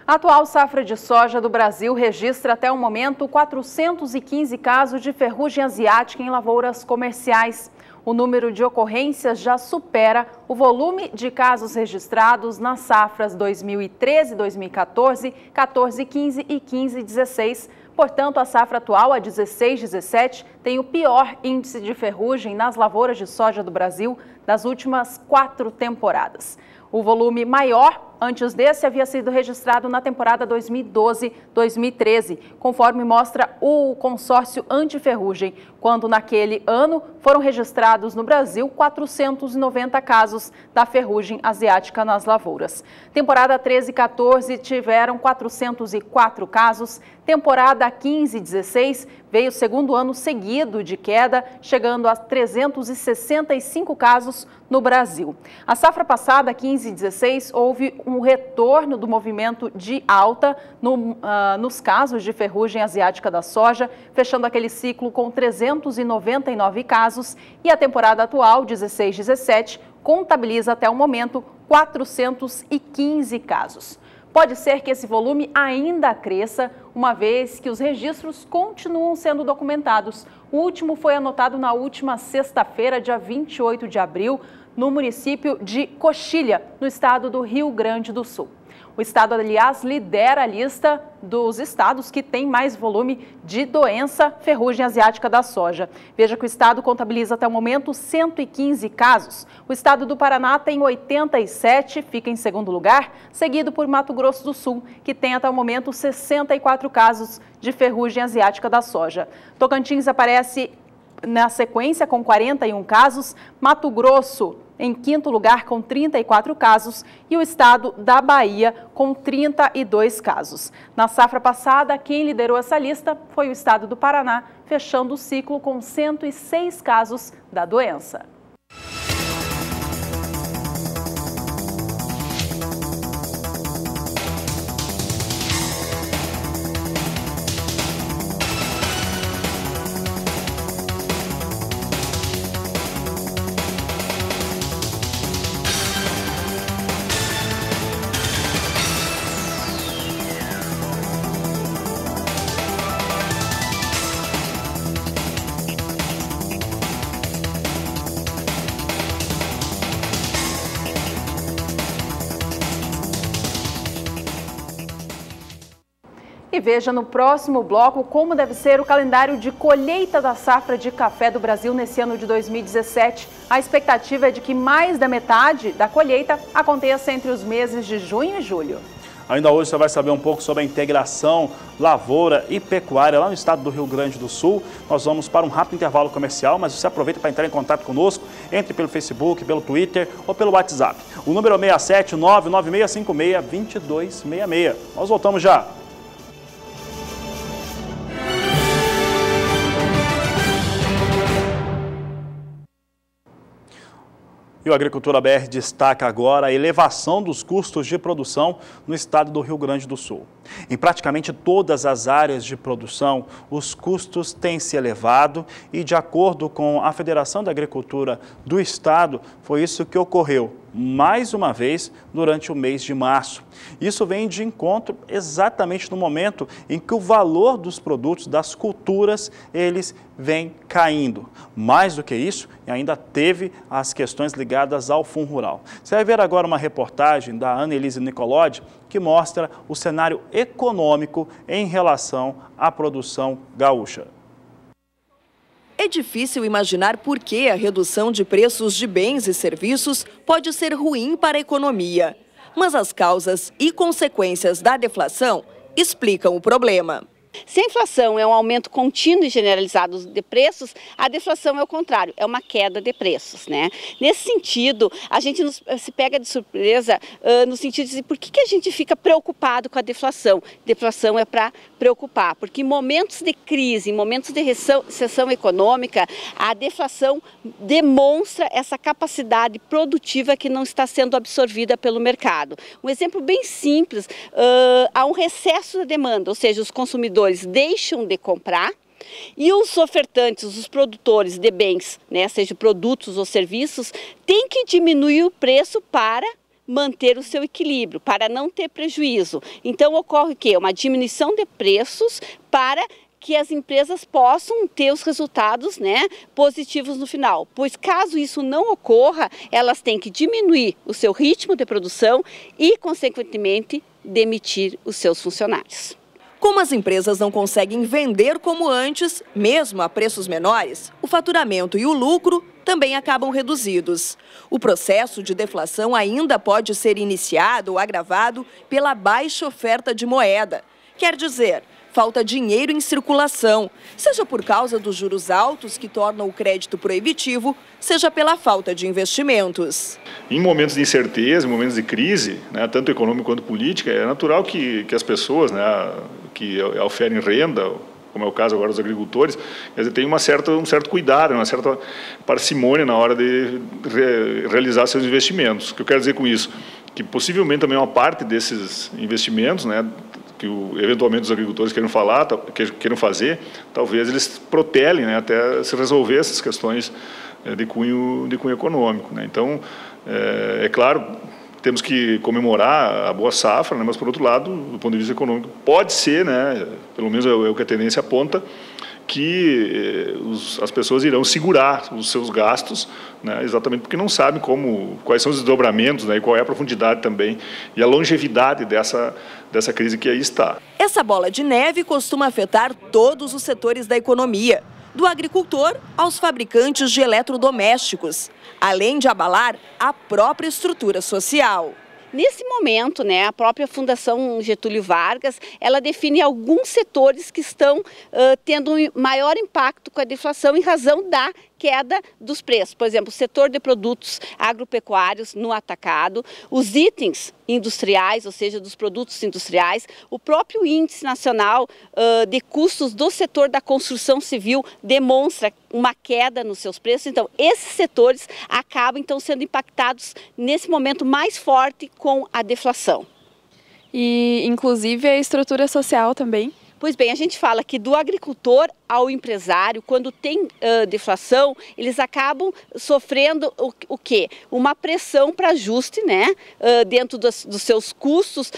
A atual safra de soja do Brasil registra até o momento 415 casos de ferrugem asiática em lavouras comerciais. O número de ocorrências já supera o volume de casos registrados nas safras 2013-2014, 14-15 e 15-16. Portanto, a safra atual, a 16-17, tem o pior índice de ferrugem nas lavouras de soja do Brasil das últimas 4 temporadas. O volume maior antes desse havia sido registrado na temporada 2012-2013, conforme mostra o consórcio antiferrugem, quando naquele ano foram registrados no Brasil 490 casos da ferrugem asiática nas lavouras. Temporada 13-14 tiveram 404 casos, temporada 15-16 veio o segundo ano seguido de queda, chegando a 365 casos no Brasil. A safra passada, 15-16, houve um retorno do movimento de alta nos casos de ferrugem asiática da soja, fechando aquele ciclo com 399 casos, e a temporada atual, 16-17, contabiliza até o momento 415 casos. Pode ser que esse volume ainda cresça, uma vez que os registros continuam sendo documentados. O último foi anotado na última sexta-feira, dia 28 de abril, no município de Coxilha, no estado do Rio Grande do Sul. O estado, aliás, lidera a lista dos estados que tem mais volume de doença ferrugem asiática da soja. Veja que o estado contabiliza até o momento 115 casos. O estado do Paraná tem 87, fica em segundo lugar, seguido por Mato Grosso do Sul, que tem até o momento 64 casos de ferrugem asiática da soja. Tocantins aparece na sequência com 41 casos, Mato Grosso em quinto lugar com 34 casos e o estado da Bahia com 32 casos. Na safra passada, quem liderou essa lista foi o estado do Paraná, fechando o ciclo com 106 casos da doença. E veja no próximo bloco como deve ser o calendário de colheita da safra de café do Brasil nesse ano de 2017. A expectativa é de que mais da metade da colheita aconteça entre os meses de junho e julho. Ainda hoje você vai saber um pouco sobre a integração lavoura e pecuária lá no estado do Rio Grande do Sul. Nós vamos para um rápido intervalo comercial, mas você aproveita para entrar em contato conosco, entre pelo Facebook, pelo Twitter ou pelo WhatsApp. O número é 67 99656 2266. Nós voltamos já. E o Agricultura BR destaca agora a elevação dos custos de produção no estado do Rio Grande do Sul. Em praticamente todas as áreas de produção, os custos têm se elevado e, de acordo com a Federação da Agricultura do Estado, foi isso que ocorreu mais uma vez durante o mês de março. Isso vem de encontro exatamente no momento em que o valor dos produtos, das culturas, eles vem caindo. Mais do que isso, ainda teve as questões ligadas ao Fundo Rural. Você vai ver agora uma reportagem da Annelise Nicolodi que mostra o cenário econômico em relação à produção gaúcha. É difícil imaginar por que a redução de preços de bens e serviços pode ser ruim para a economia. Mas as causas e consequências da deflação explicam o problema. Se a inflação é um aumento contínuo e generalizado de preços, a deflação é o contrário, é uma queda de preços, né? Nesse sentido, a gente se pega de surpresa no sentido de dizer, por que a gente fica preocupado com a deflação? Deflação é para preocupar, porque em momentos de crise, em momentos de recessão econômica, a deflação demonstra essa capacidade produtiva que não está sendo absorvida pelo mercado. Um exemplo bem simples, há um recesso da demanda, ou seja, os consumidores deixam de comprar e os ofertantes, os produtores de bens, né, seja produtos ou serviços, têm que diminuir o preço para manter o seu equilíbrio, para não ter prejuízo. Então ocorre o quê? Uma diminuição de preços para que as empresas possam ter os resultados, né, positivos no final. Pois caso isso não ocorra, elas têm que diminuir o seu ritmo de produção e, consequentemente, demitir os seus funcionários. Como as empresas não conseguem vender como antes, mesmo a preços menores, o faturamento e o lucro também acabam reduzidos. O processo de deflação ainda pode ser iniciado ou agravado pela baixa oferta de moeda. Quer dizer, falta dinheiro em circulação, seja por causa dos juros altos que tornam o crédito proibitivo, seja pela falta de investimentos. Em momentos de incerteza, em momentos de crise, né, tanto econômica quanto política, é natural que as pessoas, né, que oferem renda, como é o caso agora dos agricultores, tem um certo cuidado, uma certa parcimônia na hora de realizar seus investimentos. O que eu quero dizer com isso? Que possivelmente também uma parte desses investimentos, né, que eventualmente os agricultores queiram fazer, talvez eles protelem, né, até se resolver essas questões de cunho econômico, né. Então, é claro, temos que comemorar a boa safra, né, mas, por outro lado, do ponto de vista econômico, pode ser, né, pelo menos é o que a tendência aponta, que as pessoas irão segurar os seus gastos, né, exatamente porque não sabem quais são os desdobramentos, né, e qual é a profundidade também e a longevidade dessa crise que aí está. Essa bola de neve costuma afetar todos os setores da economia, do agricultor aos fabricantes de eletrodomésticos, além de abalar a própria estrutura social. Nesse momento, né, a própria Fundação Getúlio Vargas, ela define alguns setores que estão tendo um maior impacto com a deflação em razão da queda dos preços. Por exemplo, o setor de produtos agropecuários no atacado, os itens industriais, ou seja, dos produtos industriais, o próprio Índice Nacional de Custos do setor da construção civil demonstra uma queda nos seus preços. Então, esses setores acabam então sendo impactados nesse momento mais forte com a deflação. E, inclusive, a estrutura social também. Pois bem, a gente fala que do agricultor ao empresário, quando tem deflação, eles acabam sofrendo o quê? Uma pressão para ajuste, né, dentro dos seus custos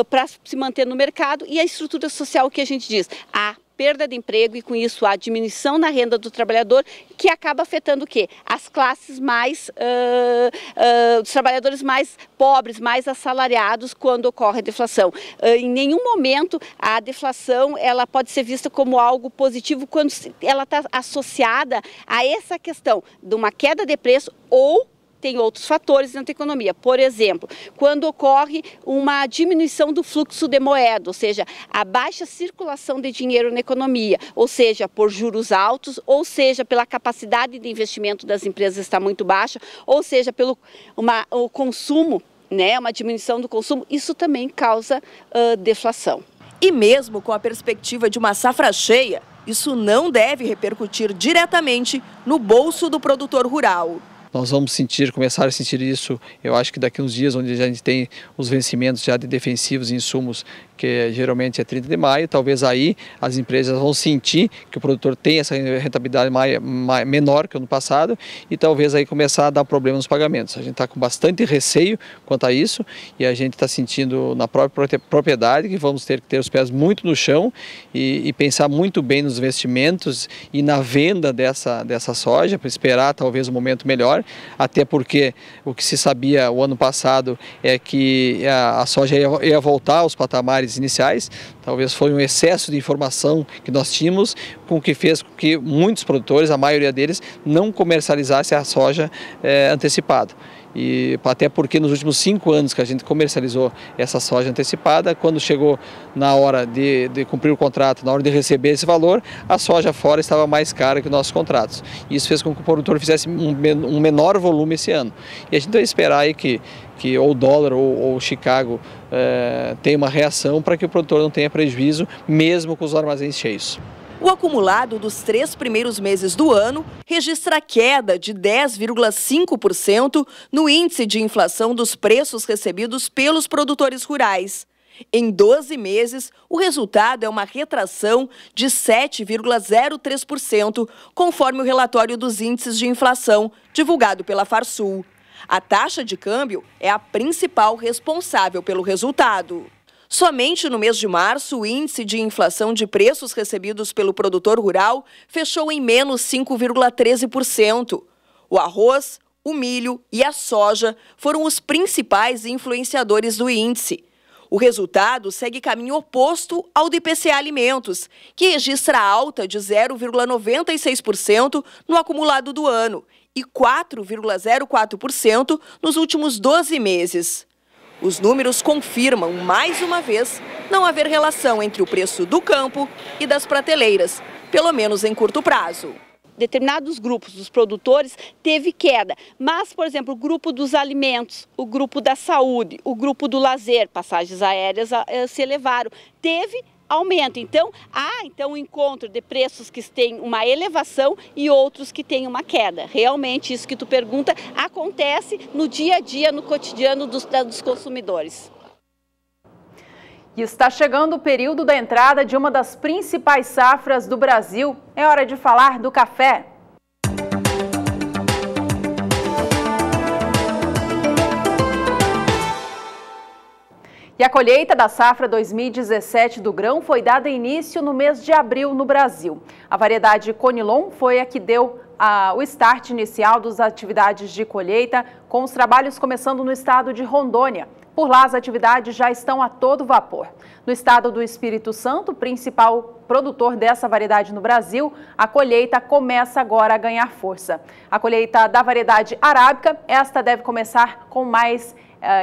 para se manter no mercado, e a estrutura social, que a gente diz, a perda de emprego e, com isso, a diminuição na renda do trabalhador, que acaba afetando o quê? As classes mais, os trabalhadores mais pobres, mais assalariados, quando ocorre a deflação. Em nenhum momento a deflação ela pode ser vista como algo positivo quando ela está associada a essa questão de uma queda de preço ou tem outros fatores dentro da economia. Por exemplo, quando ocorre uma diminuição do fluxo de moeda, ou seja, a baixa circulação de dinheiro na economia, ou seja, por juros altos, ou seja, pela capacidade de investimento das empresas estar muito baixa, ou seja, pelo o consumo, né, uma diminuição do consumo, isso também causa deflação. E mesmo com a perspectiva de uma safra cheia, isso não deve repercutir diretamente no bolso do produtor rural. Nós vamos começar a sentir isso, eu acho que daqui a uns dias, onde a gente tem os vencimentos já de defensivos e insumos, que geralmente é 30 de maio, talvez aí as empresas vão sentir que o produtor tem essa rentabilidade menor que o ano passado e talvez aí começar a dar problema nos pagamentos. A gente está com bastante receio quanto a isso e a gente está sentindo na própria propriedade que vamos ter que ter os pés muito no chão e pensar muito bem nos investimentos e na venda dessa soja, para esperar talvez um momento melhor, até porque o que se sabia o ano passado é que a soja ia voltar aos patamares iniciais, talvez foi um excesso de informação que nós tínhamos, com o que fez com que muitos produtores, a maioria deles, não comercializassem a soja antecipada. E até porque nos últimos 5 anos que a gente comercializou essa soja antecipada, quando chegou na hora de cumprir o contrato, na hora de receber esse valor, a soja fora estava mais cara que os nossos contratos. Isso fez com que o produtor fizesse um menor volume esse ano. E a gente vai esperar aí que ou o dólar ou Chicago tenha uma reação para que o produtor não tenha prejuízo, mesmo com os armazéns cheios. O acumulado dos 3 primeiros meses do ano registra queda de 10,5% no índice de inflação dos preços recebidos pelos produtores rurais. Em 12 meses, o resultado é uma retração de 7,03%, conforme o relatório dos índices de inflação divulgado pela Farsul. A taxa de câmbio é a principal responsável pelo resultado. Somente no mês de março, o índice de inflação de preços recebidos pelo produtor rural fechou em menos 5,13%. O arroz, o milho e a soja foram os principais influenciadores do índice. O resultado segue caminho oposto ao do IPCA Alimentos, que registra alta de 0,96% no acumulado do ano e 4,04% nos últimos 12 meses. Os números confirmam, mais uma vez, não haver relação entre o preço do campo e das prateleiras, pelo menos em curto prazo. Determinados grupos dos produtores teve queda, mas, por exemplo, o grupo dos alimentos, o grupo da saúde, o grupo do lazer, passagens aéreas se elevaram, teve aumento. Então, há um encontro de preços que têm uma elevação e outros que têm uma queda. Realmente, isso que tu pergunta acontece no dia a dia, no cotidiano dos consumidores. E está chegando o período da entrada de uma das principais safras do Brasil. É hora de falar do café. E a colheita da safra 2017 do grão foi dada início no mês de abril no Brasil. A variedade Conilon foi a que deu o start inicial das atividades de colheita, com os trabalhos começando no estado de Rondônia. Por lá, as atividades já estão a todo vapor. No estado do Espírito Santo, principal produtor dessa variedade no Brasil, a colheita começa agora a ganhar força. A colheita da variedade arábica, esta deve começar com mais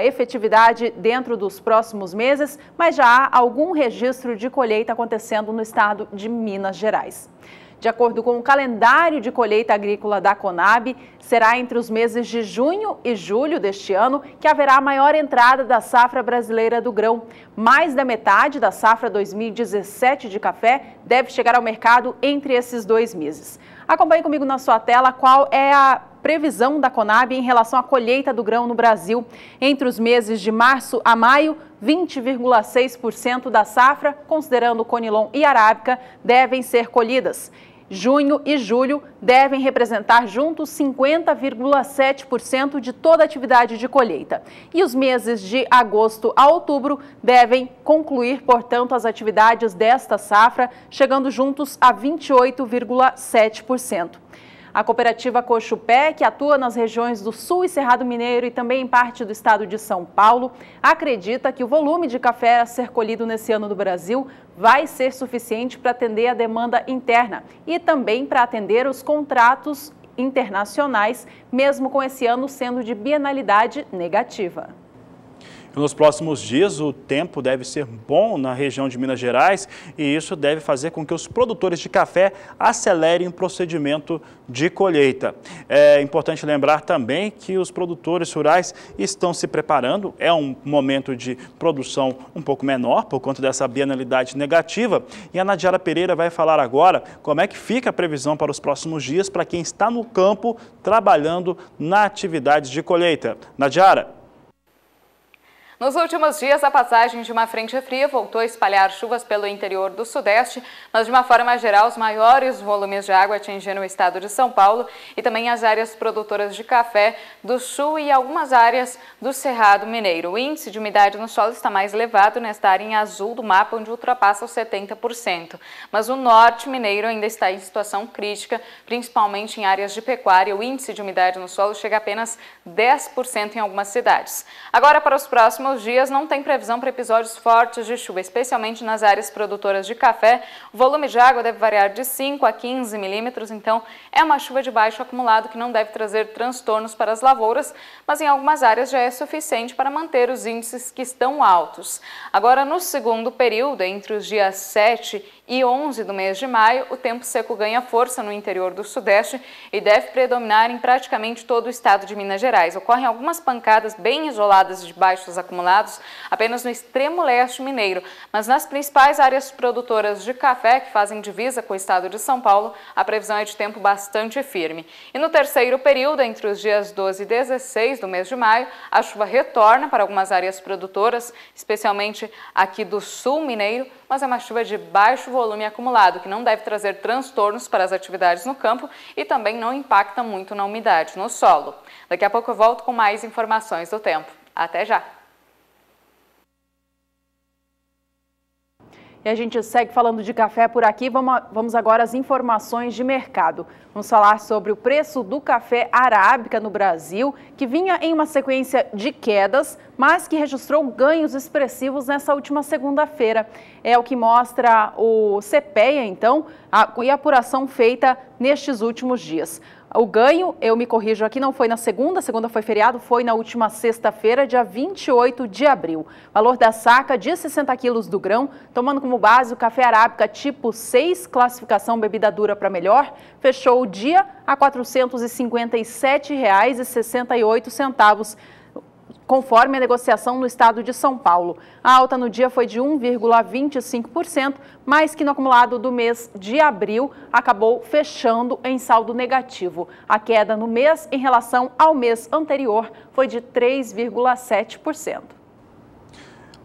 efetividade dentro dos próximos meses, mas já há algum registro de colheita acontecendo no estado de Minas Gerais. De acordo com o calendário de colheita agrícola da Conab, será entre os meses de junho e julho deste ano que haverá a maior entrada da safra brasileira do grão. Mais da metade da safra 2017 de café deve chegar ao mercado entre esses 2 meses. Acompanhe comigo na sua tela qual é a previsão da Conab em relação à colheita do grão no Brasil. Entre os meses de março a maio, 20,6% da safra, considerando Conilon e arábica, devem ser colhidas. Junho e julho devem representar juntos 50,7% de toda a atividade de colheita. E os meses de agosto a outubro devem concluir, portanto, as atividades desta safra, chegando juntos a 28,7%. A cooperativa Cochupé, que atua nas regiões do Sul e Cerrado Mineiro e também em parte do estado de São Paulo, acredita que o volume de café a ser colhido nesse ano no Brasil vai ser suficiente para atender a demanda interna e também para atender os contratos internacionais, mesmo com esse ano sendo de bienalidade negativa. Nos próximos dias, o tempo deve ser bom na região de Minas Gerais e isso deve fazer com que os produtores de café acelerem o procedimento de colheita. É importante lembrar também que os produtores rurais estão se preparando. É um momento de produção um pouco menor por conta dessa bienalidade negativa. E a Nadiara Pereira vai falar agora como é que fica a previsão para os próximos dias para quem está no campo trabalhando na atividade de colheita. Nadiara. Nos últimos dias, a passagem de uma frente fria voltou a espalhar chuvas pelo interior do Sudeste, mas de uma forma geral, os maiores volumes de água atingiram o estado de São Paulo e também as áreas produtoras de café do Sul e algumas áreas do Cerrado Mineiro. O índice de umidade no solo está mais elevado nesta área em azul do mapa, onde ultrapassa os 70%. Mas o Norte Mineiro ainda está em situação crítica, principalmente em áreas de pecuária. O índice de umidade no solo chega a apenas 10% em algumas cidades. Agora, para os próximos dias, não tem previsão para episódios fortes de chuva, especialmente nas áreas produtoras de café. O volume de água deve variar de 5 a 15 milímetros, então é uma chuva de baixo acumulado que não deve trazer transtornos para as lavouras, mas em algumas áreas já é suficiente para manter os índices que estão altos. Agora, no segundo período, entre os dias 7 e 11 do mês de maio, o tempo seco ganha força no interior do Sudeste e deve predominar em praticamente todo o estado de Minas Gerais. Ocorrem algumas pancadas bem isoladas de baixos acumulados apenas no extremo leste mineiro, mas nas principais áreas produtoras de café que fazem divisa com o estado de São Paulo, a previsão é de tempo bastante firme. E no terceiro período, entre os dias 12 e 16 do mês de maio, a chuva retorna para algumas áreas produtoras, especialmente aqui do sul mineiro, mas é uma chuva de baixo volume acumulado, que não deve trazer transtornos para as atividades no campo e também não impacta muito na umidade no solo. Daqui a pouco eu volto com mais informações do tempo. Até já! E a gente segue falando de café por aqui. Vamos agora às informações de mercado. Vamos falar sobre o preço do café arábica no Brasil, que vinha em uma sequência de quedas, mas que registrou ganhos expressivos nessa última segunda-feira. É o que mostra o CPEA, então, e a apuração feita nestes últimos dias. O ganho, eu me corrijo aqui, não foi na segunda foi feriado, foi na última sexta-feira, dia 28 de abril. Valor da saca de 60 quilos do grão, tomando como base o café arábica tipo 6, classificação bebida dura para melhor, fechou o dia a R$ 457,68, conforme a negociação no estado de São Paulo. A alta no dia foi de 1,25%, mas que no acumulado do mês de abril acabou fechando em saldo negativo. A queda no mês em relação ao mês anterior foi de 3,7%.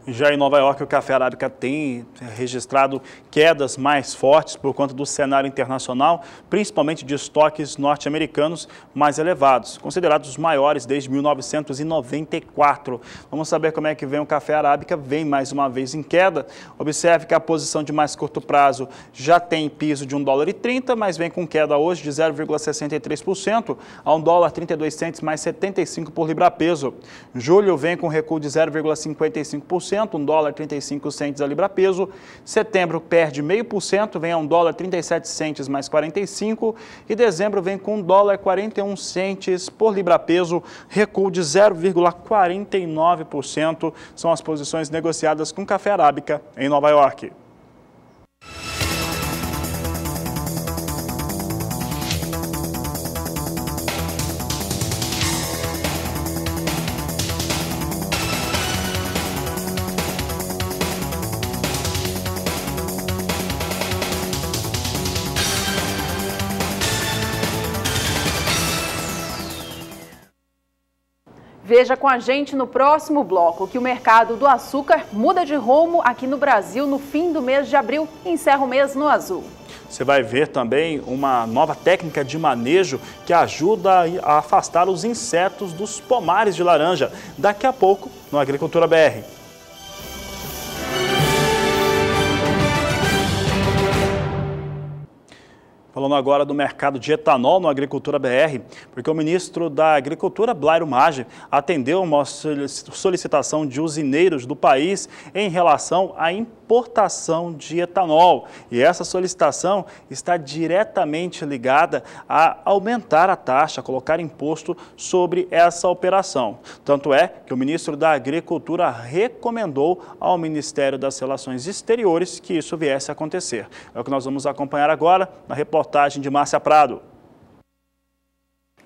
Já em Nova York, o café arábica tem registrado quedas mais fortes por conta do cenário internacional, principalmente de estoques norte-americanos mais elevados, considerados os maiores desde 1994. Vamos saber como é que vem o café arábica, vem mais uma vez em queda. Observe que a posição de mais curto prazo já tem piso de $1,30, mas vem com queda hoje de 0,63% a $1,32 mais 75 por libra-peso. Julho vem com recuo de 0,55%. $1,35 a libra-peso. Setembro perde 0,5%, vem a $1,37 mais 45. E dezembro vem com $1,41 por libra-peso, recuo de 0,49%. São as posições negociadas com café arábica em Nova York. Veja com a gente no próximo bloco que o mercado do açúcar muda de rumo aqui no Brasil no fim do mês de abril e encerra o mês no azul. Você vai ver também uma nova técnica de manejo que ajuda a afastar os insetos dos pomares de laranja. Daqui a pouco no Agricultura BR. Falando agora do mercado de etanol no Agricultura BR, porque o ministro da Agricultura, Blairo Maggi, atendeu uma solicitação de usineiros do país em relação à importação de etanol. E essa solicitação está diretamente ligada a aumentar a taxa, colocar imposto sobre essa operação. Tanto é que o ministro da Agricultura recomendou ao Ministério das Relações Exteriores que isso viesse a acontecer. É o que nós vamos acompanhar agora na reportagem de Márcia Prado.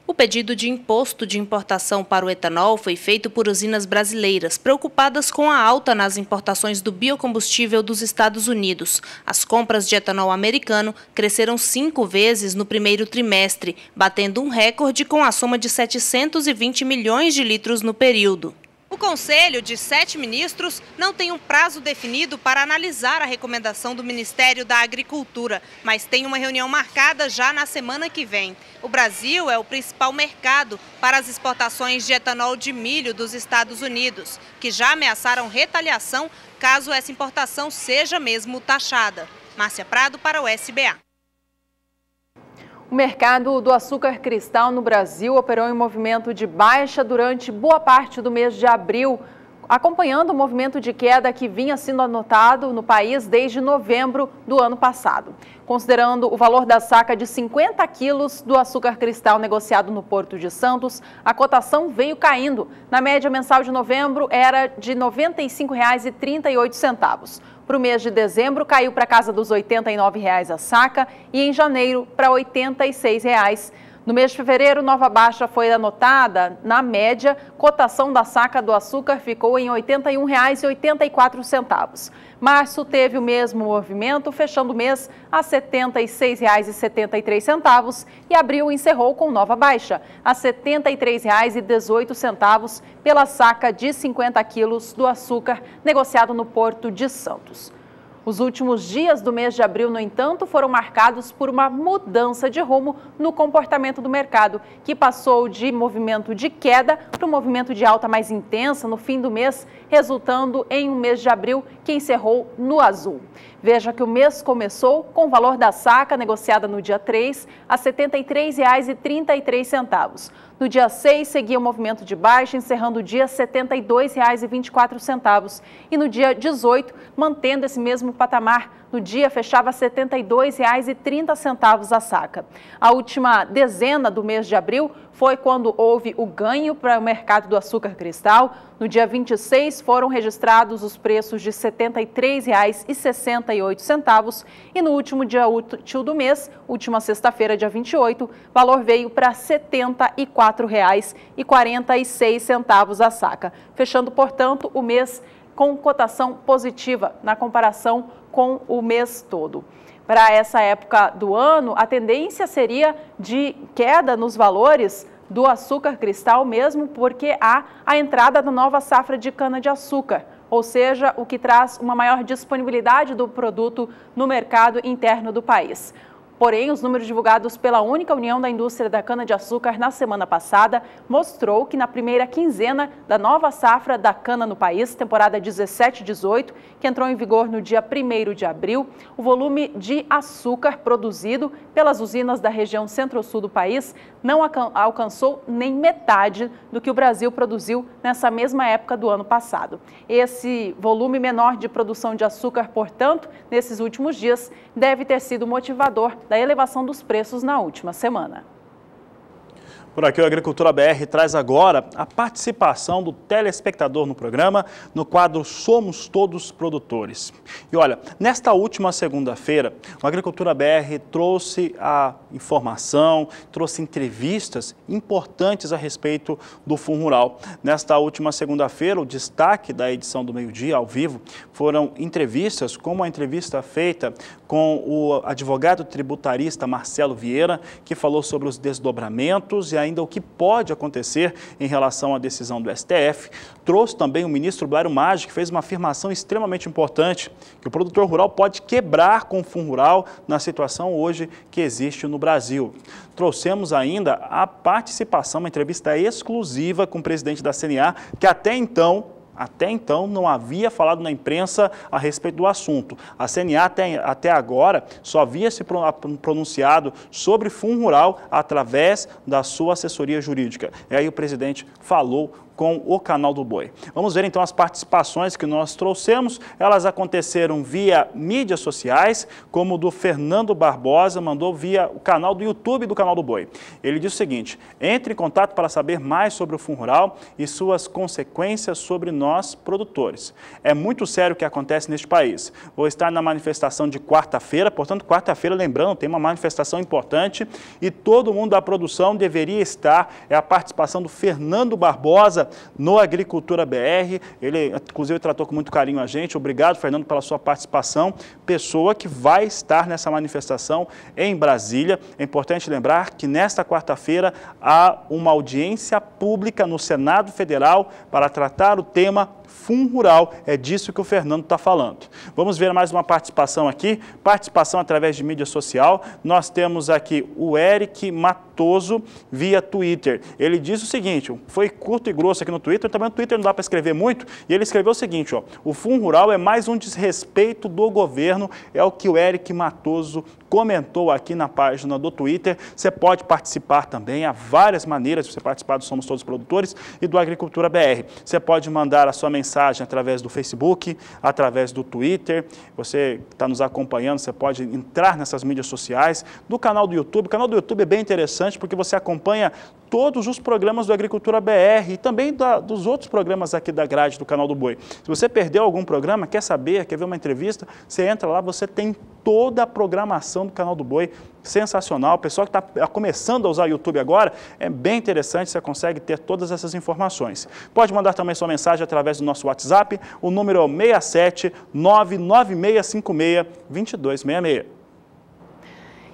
O pedido de imposto de importação para o etanol foi feito por usinas brasileiras, preocupadas com a alta nas importações do biocombustível dos Estados Unidos. As compras de etanol americano cresceram 5 vezes no primeiro trimestre, batendo um recorde com a soma de 720 milhões de litros no período. O Conselho de 7 ministros não tem um prazo definido para analisar a recomendação do Ministério da Agricultura, mas tem uma reunião marcada já na semana que vem. O Brasil é o principal mercado para as exportações de etanol de milho dos Estados Unidos, que já ameaçaram retaliação caso essa importação seja mesmo taxada. Márcia Prado para o SBA. O mercado do açúcar cristal no Brasil operou em movimento de baixa durante boa parte do mês de abril, acompanhando o movimento de queda que vinha sendo anotado no país desde novembro do ano passado. Considerando o valor da saca de 50 quilos do açúcar cristal negociado no Porto de Santos, a cotação veio caindo. Na média mensal de novembro era de R$ 95,38. Para o mês de dezembro, caiu para casa dos R$ 89,00 a saca e em janeiro para R$ 86,00. No mês de fevereiro, nova baixa foi anotada. Na média, cotação da saca do açúcar ficou em R$ 81,84. Março teve o mesmo movimento, fechando o mês a R$ 76,73 e abril encerrou com nova baixa, a R$ 73,18 pela saca de 50 quilos do açúcar negociado no Porto de Santos. Os últimos dias do mês de abril, no entanto, foram marcados por uma mudança de rumo no comportamento do mercado, que passou de movimento de queda para um movimento de alta mais intensa no fim do mês, resultando em um mês de abril que encerrou no azul. Veja que o mês começou com o valor da saca negociada no dia 3 a R$ 73,33. No dia 6, seguia o movimento de baixa, encerrando o dia R$ 72,24. E no dia 18, mantendo esse mesmo patamar, no dia fechava R$ 72,30 a saca. A última dezena do mês de abril foi quando houve o ganho para o mercado do açúcar cristal. No dia 26, foram registrados os preços de R$ 73,68 e no último dia útil do mês, última sexta-feira, dia 28, o valor veio para R$ 74,46 a saca, fechando, portanto, o mês com cotação positiva na comparação com o mês todo. Para essa época do ano, a tendência seria de queda nos valores do açúcar cristal mesmo, porque há a entrada da nova safra de cana-de-açúcar, ou seja, o que traz uma maior disponibilidade do produto no mercado interno do país. Porém, os números divulgados pela única União da Indústria da Cana-de-Açúcar na semana passada mostrou que na primeira quinzena da nova safra da cana no país, temporada 17-18, que entrou em vigor no dia 1º de abril, o volume de açúcar produzido pelas usinas da região centro-sul do país não alcançou nem metade do que o Brasil produziu nessa mesma época do ano passado. Esse volume menor de produção de açúcar, portanto, nesses últimos dias, deve ter sido motivador da elevação dos preços na última semana. Por aqui, o Agricultura BR traz agora a participação do telespectador no programa, no quadro Somos Todos Produtores. E olha, nesta última segunda-feira, o Agricultura BR trouxe a informação, trouxe entrevistas importantes a respeito do Fundo Rural. Nesta última segunda-feira, o destaque da edição do meio-dia, ao vivo, foram entrevistas, como a entrevista feita com o advogado tributarista Marcelo Vieira, que falou sobre os desdobramentos e ainda o que pode acontecer em relação à decisão do STF. Trouxe também o ministro Blairo Maggi, que fez uma afirmação extremamente importante, que o produtor rural pode quebrar com o Fundo Rural na situação hoje que existe no Brasil. Trouxemos ainda a participação, uma entrevista exclusiva com o presidente da CNA, que até então Até então não havia falado na imprensa a respeito do assunto. A CNA até agora só havia se pronunciado sobre Fundo Rural através da sua assessoria jurídica. E aí o presidente falou com o Canal do Boi. Vamos ver então as participações que nós trouxemos. Elas aconteceram via mídias sociais, como o do Fernando Barbosa, mandou via o canal do YouTube do Canal do Boi. Ele diz o seguinte: entre em contato para saber mais sobre o Fundo Rural e suas consequências sobre nós, produtores. É muito sério o que acontece neste país. Vou estar na manifestação de quarta-feira, portanto, quarta-feira, lembrando, tem uma manifestação importante e todo mundo da produção deveria estar. É a participação do Fernando Barbosa no Agricultura BR, ele inclusive tratou com muito carinho a gente. Obrigado, Fernando, pela sua participação, pessoa que vai estar nessa manifestação em Brasília. É importante lembrar que nesta quarta-feira há uma audiência pública no Senado Federal para tratar o tema Fundo Rural. É disso que o Fernando está falando. Vamos ver mais uma participação aqui, participação através de mídia social. Nós temos aqui o Eric Matoso via Twitter. Ele diz o seguinte, foi curto e grosso aqui no Twitter, também no Twitter não dá para escrever muito, e ele escreveu o seguinte, ó: o Fundo Rural é mais um desrespeito do governo, é o que o Eric Matoso comentou aqui na página do Twitter. Você pode participar também, há várias maneiras de você participar do Somos Todos Produtores e do Agricultura BR. Você pode mandar a sua mensagem através do Facebook, através do Twitter. Você que está nos acompanhando, você pode entrar nessas mídias sociais, do canal do YouTube. O canal do YouTube é bem interessante porque você acompanha todos os programas do Agricultura BR e também dos outros programas aqui da grade do Canal do Boi. Se você perdeu algum programa, quer saber, quer ver uma entrevista, você entra lá, você tem toda a programação do Canal do Boi, sensacional. O pessoal que está começando a usar o YouTube agora, é bem interessante, você consegue ter todas essas informações. Pode mandar também sua mensagem através do nosso WhatsApp, o número é o 67 99656 2266.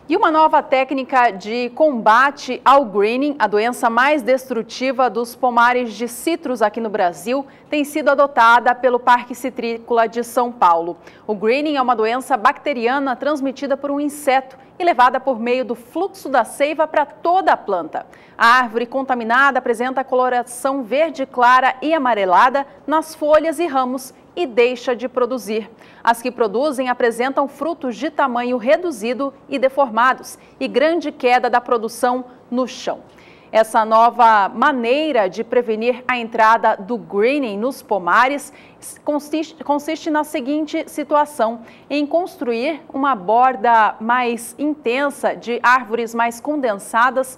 E uma nova técnica de combate ao greening, a doença mais destrutiva dos pomares de citros aqui no Brasil, tem sido adotada pelo Parque Citrícola de São Paulo. O greening é uma doença bacteriana transmitida por um inseto e levada por meio do fluxo da seiva para toda a planta. A árvore contaminada apresenta coloração verde clara e amarelada nas folhas e ramos e deixa de produzir. As que produzem apresentam frutos de tamanho reduzido e deformados e grande queda da produção no chão. Essa nova maneira de prevenir a entrada do greening nos pomares consiste na seguinte situação: em construir uma borda mais intensa de árvores mais condensadas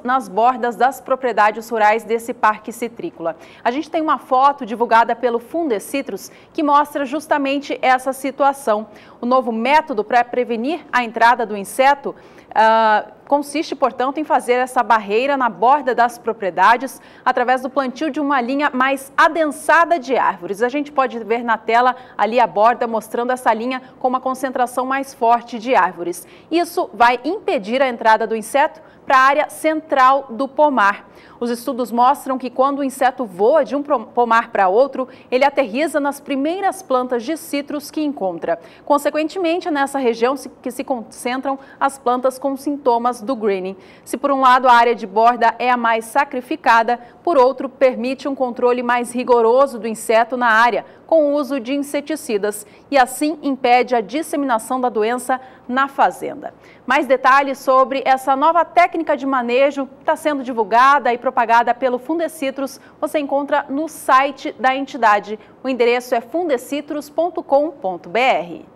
nas bordas das propriedades rurais desse parque citrícola. A gente tem uma foto divulgada pelo Fundecitrus que mostra justamente essa situação. O novo método para prevenir a entrada do inseto consiste, portanto, em fazer essa barreira na borda das propriedades através do plantio de uma linha mais adensada de árvores. A gente pode ver na tela ali a borda mostrando essa linha com uma concentração mais forte de árvores. Isso vai impedir a entrada do inseto para a área central do pomar. Os estudos mostram que quando o inseto voa de um pomar para outro, ele aterriza nas primeiras plantas de citros que encontra. Consequentemente, é nessa região que se concentram as plantas com sintomas do greening. Se por um lado a área de borda é a mais sacrificada, por outro permite um controle mais rigoroso do inseto na área, com o uso de inseticidas, e assim impede a disseminação da doença na fazenda. Mais detalhes sobre essa nova técnica de manejo está sendo divulgada e propagada pelo Fundecitrus, você encontra no site da entidade. O endereço é fundecitrus.com.br.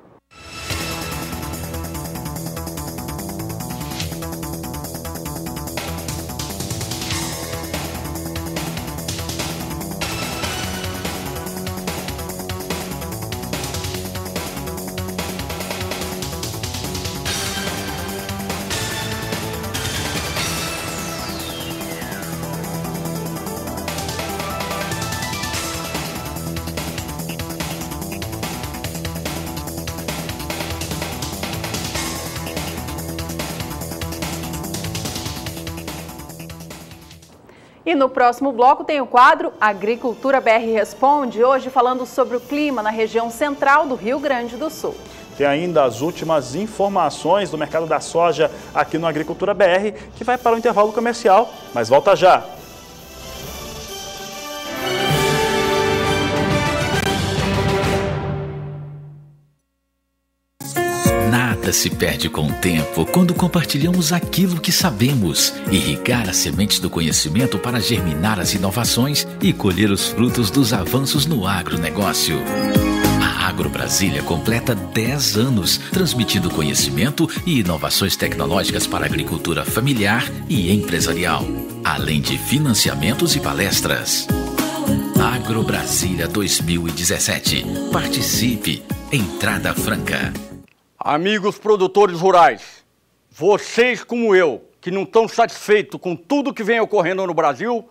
E no próximo bloco tem o quadro Agricultura BR Responde, hoje falando sobre o clima na região central do Rio Grande do Sul. Tem ainda as últimas informações do mercado da soja aqui no Agricultura BR, que vai para o intervalo comercial, mas volta já. Nada se perde com o tempo quando compartilhamos aquilo que sabemos, irrigar as sementes do conhecimento para germinar as inovações e colher os frutos dos avanços no agronegócio. A AgroBrasília completa 10 anos, transmitindo conhecimento e inovações tecnológicas para a agricultura familiar e empresarial, além de financiamentos e palestras. AgroBrasília 2017. Participe. Entrada franca. Amigos produtores rurais, vocês como eu, que não estão satisfeitos com tudo que vem ocorrendo no Brasil,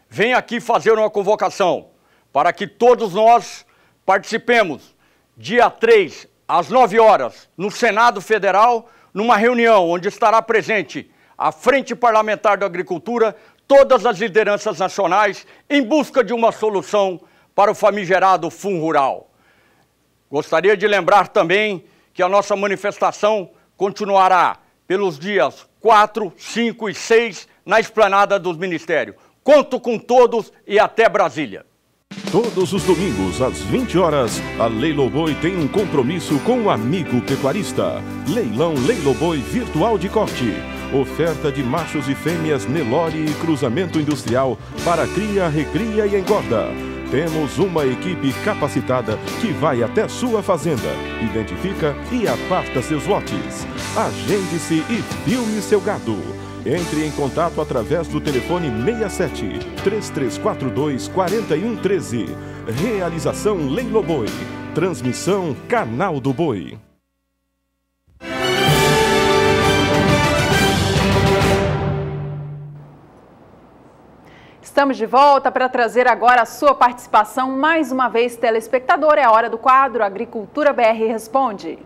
vem aqui fazer uma convocação para que todos nós participemos dia 3, às 9 horas, no Senado Federal, numa reunião onde estará presente a Frente Parlamentar da Agricultura, todas as lideranças nacionais, em busca de uma solução para o famigerado Fundo Rural. Gostaria de lembrar também que a nossa manifestação continuará pelos dias 4, 5 e 6 na esplanada dos ministérios. Conto com todos e até Brasília. Todos os domingos, às 20 horas, a Leiloboi tem um compromisso com o amigo pecuarista. Leilão Leiloboi Virtual de Corte. Oferta de machos e fêmeas Nelore e cruzamento industrial para cria, recria e engorda. Temos uma equipe capacitada que vai até sua fazenda, identifica e aparta seus lotes. Agende-se e filme seu gado. Entre em contato através do telefone 67 3342 4113. Realização Leiloboi. Transmissão Canal do Boi. Estamos de volta para trazer agora a sua participação. Mais uma vez, telespectador, é a hora do quadro Agricultura BR Responde.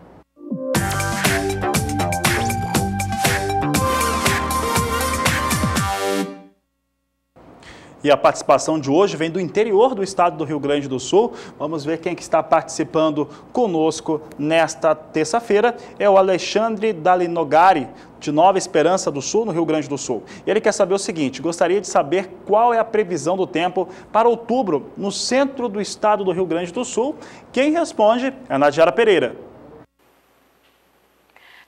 E a participação de hoje vem do interior do estado do Rio Grande do Sul. Vamos ver quem que está participando conosco nesta terça-feira. É o Alexandre Dalinogari, de Nova Esperança do Sul, no Rio Grande do Sul. E ele quer saber o seguinte: gostaria de saber qual é a previsão do tempo para outubro no centro do estado do Rio Grande do Sul. Quem responde é a Nadiara Pereira.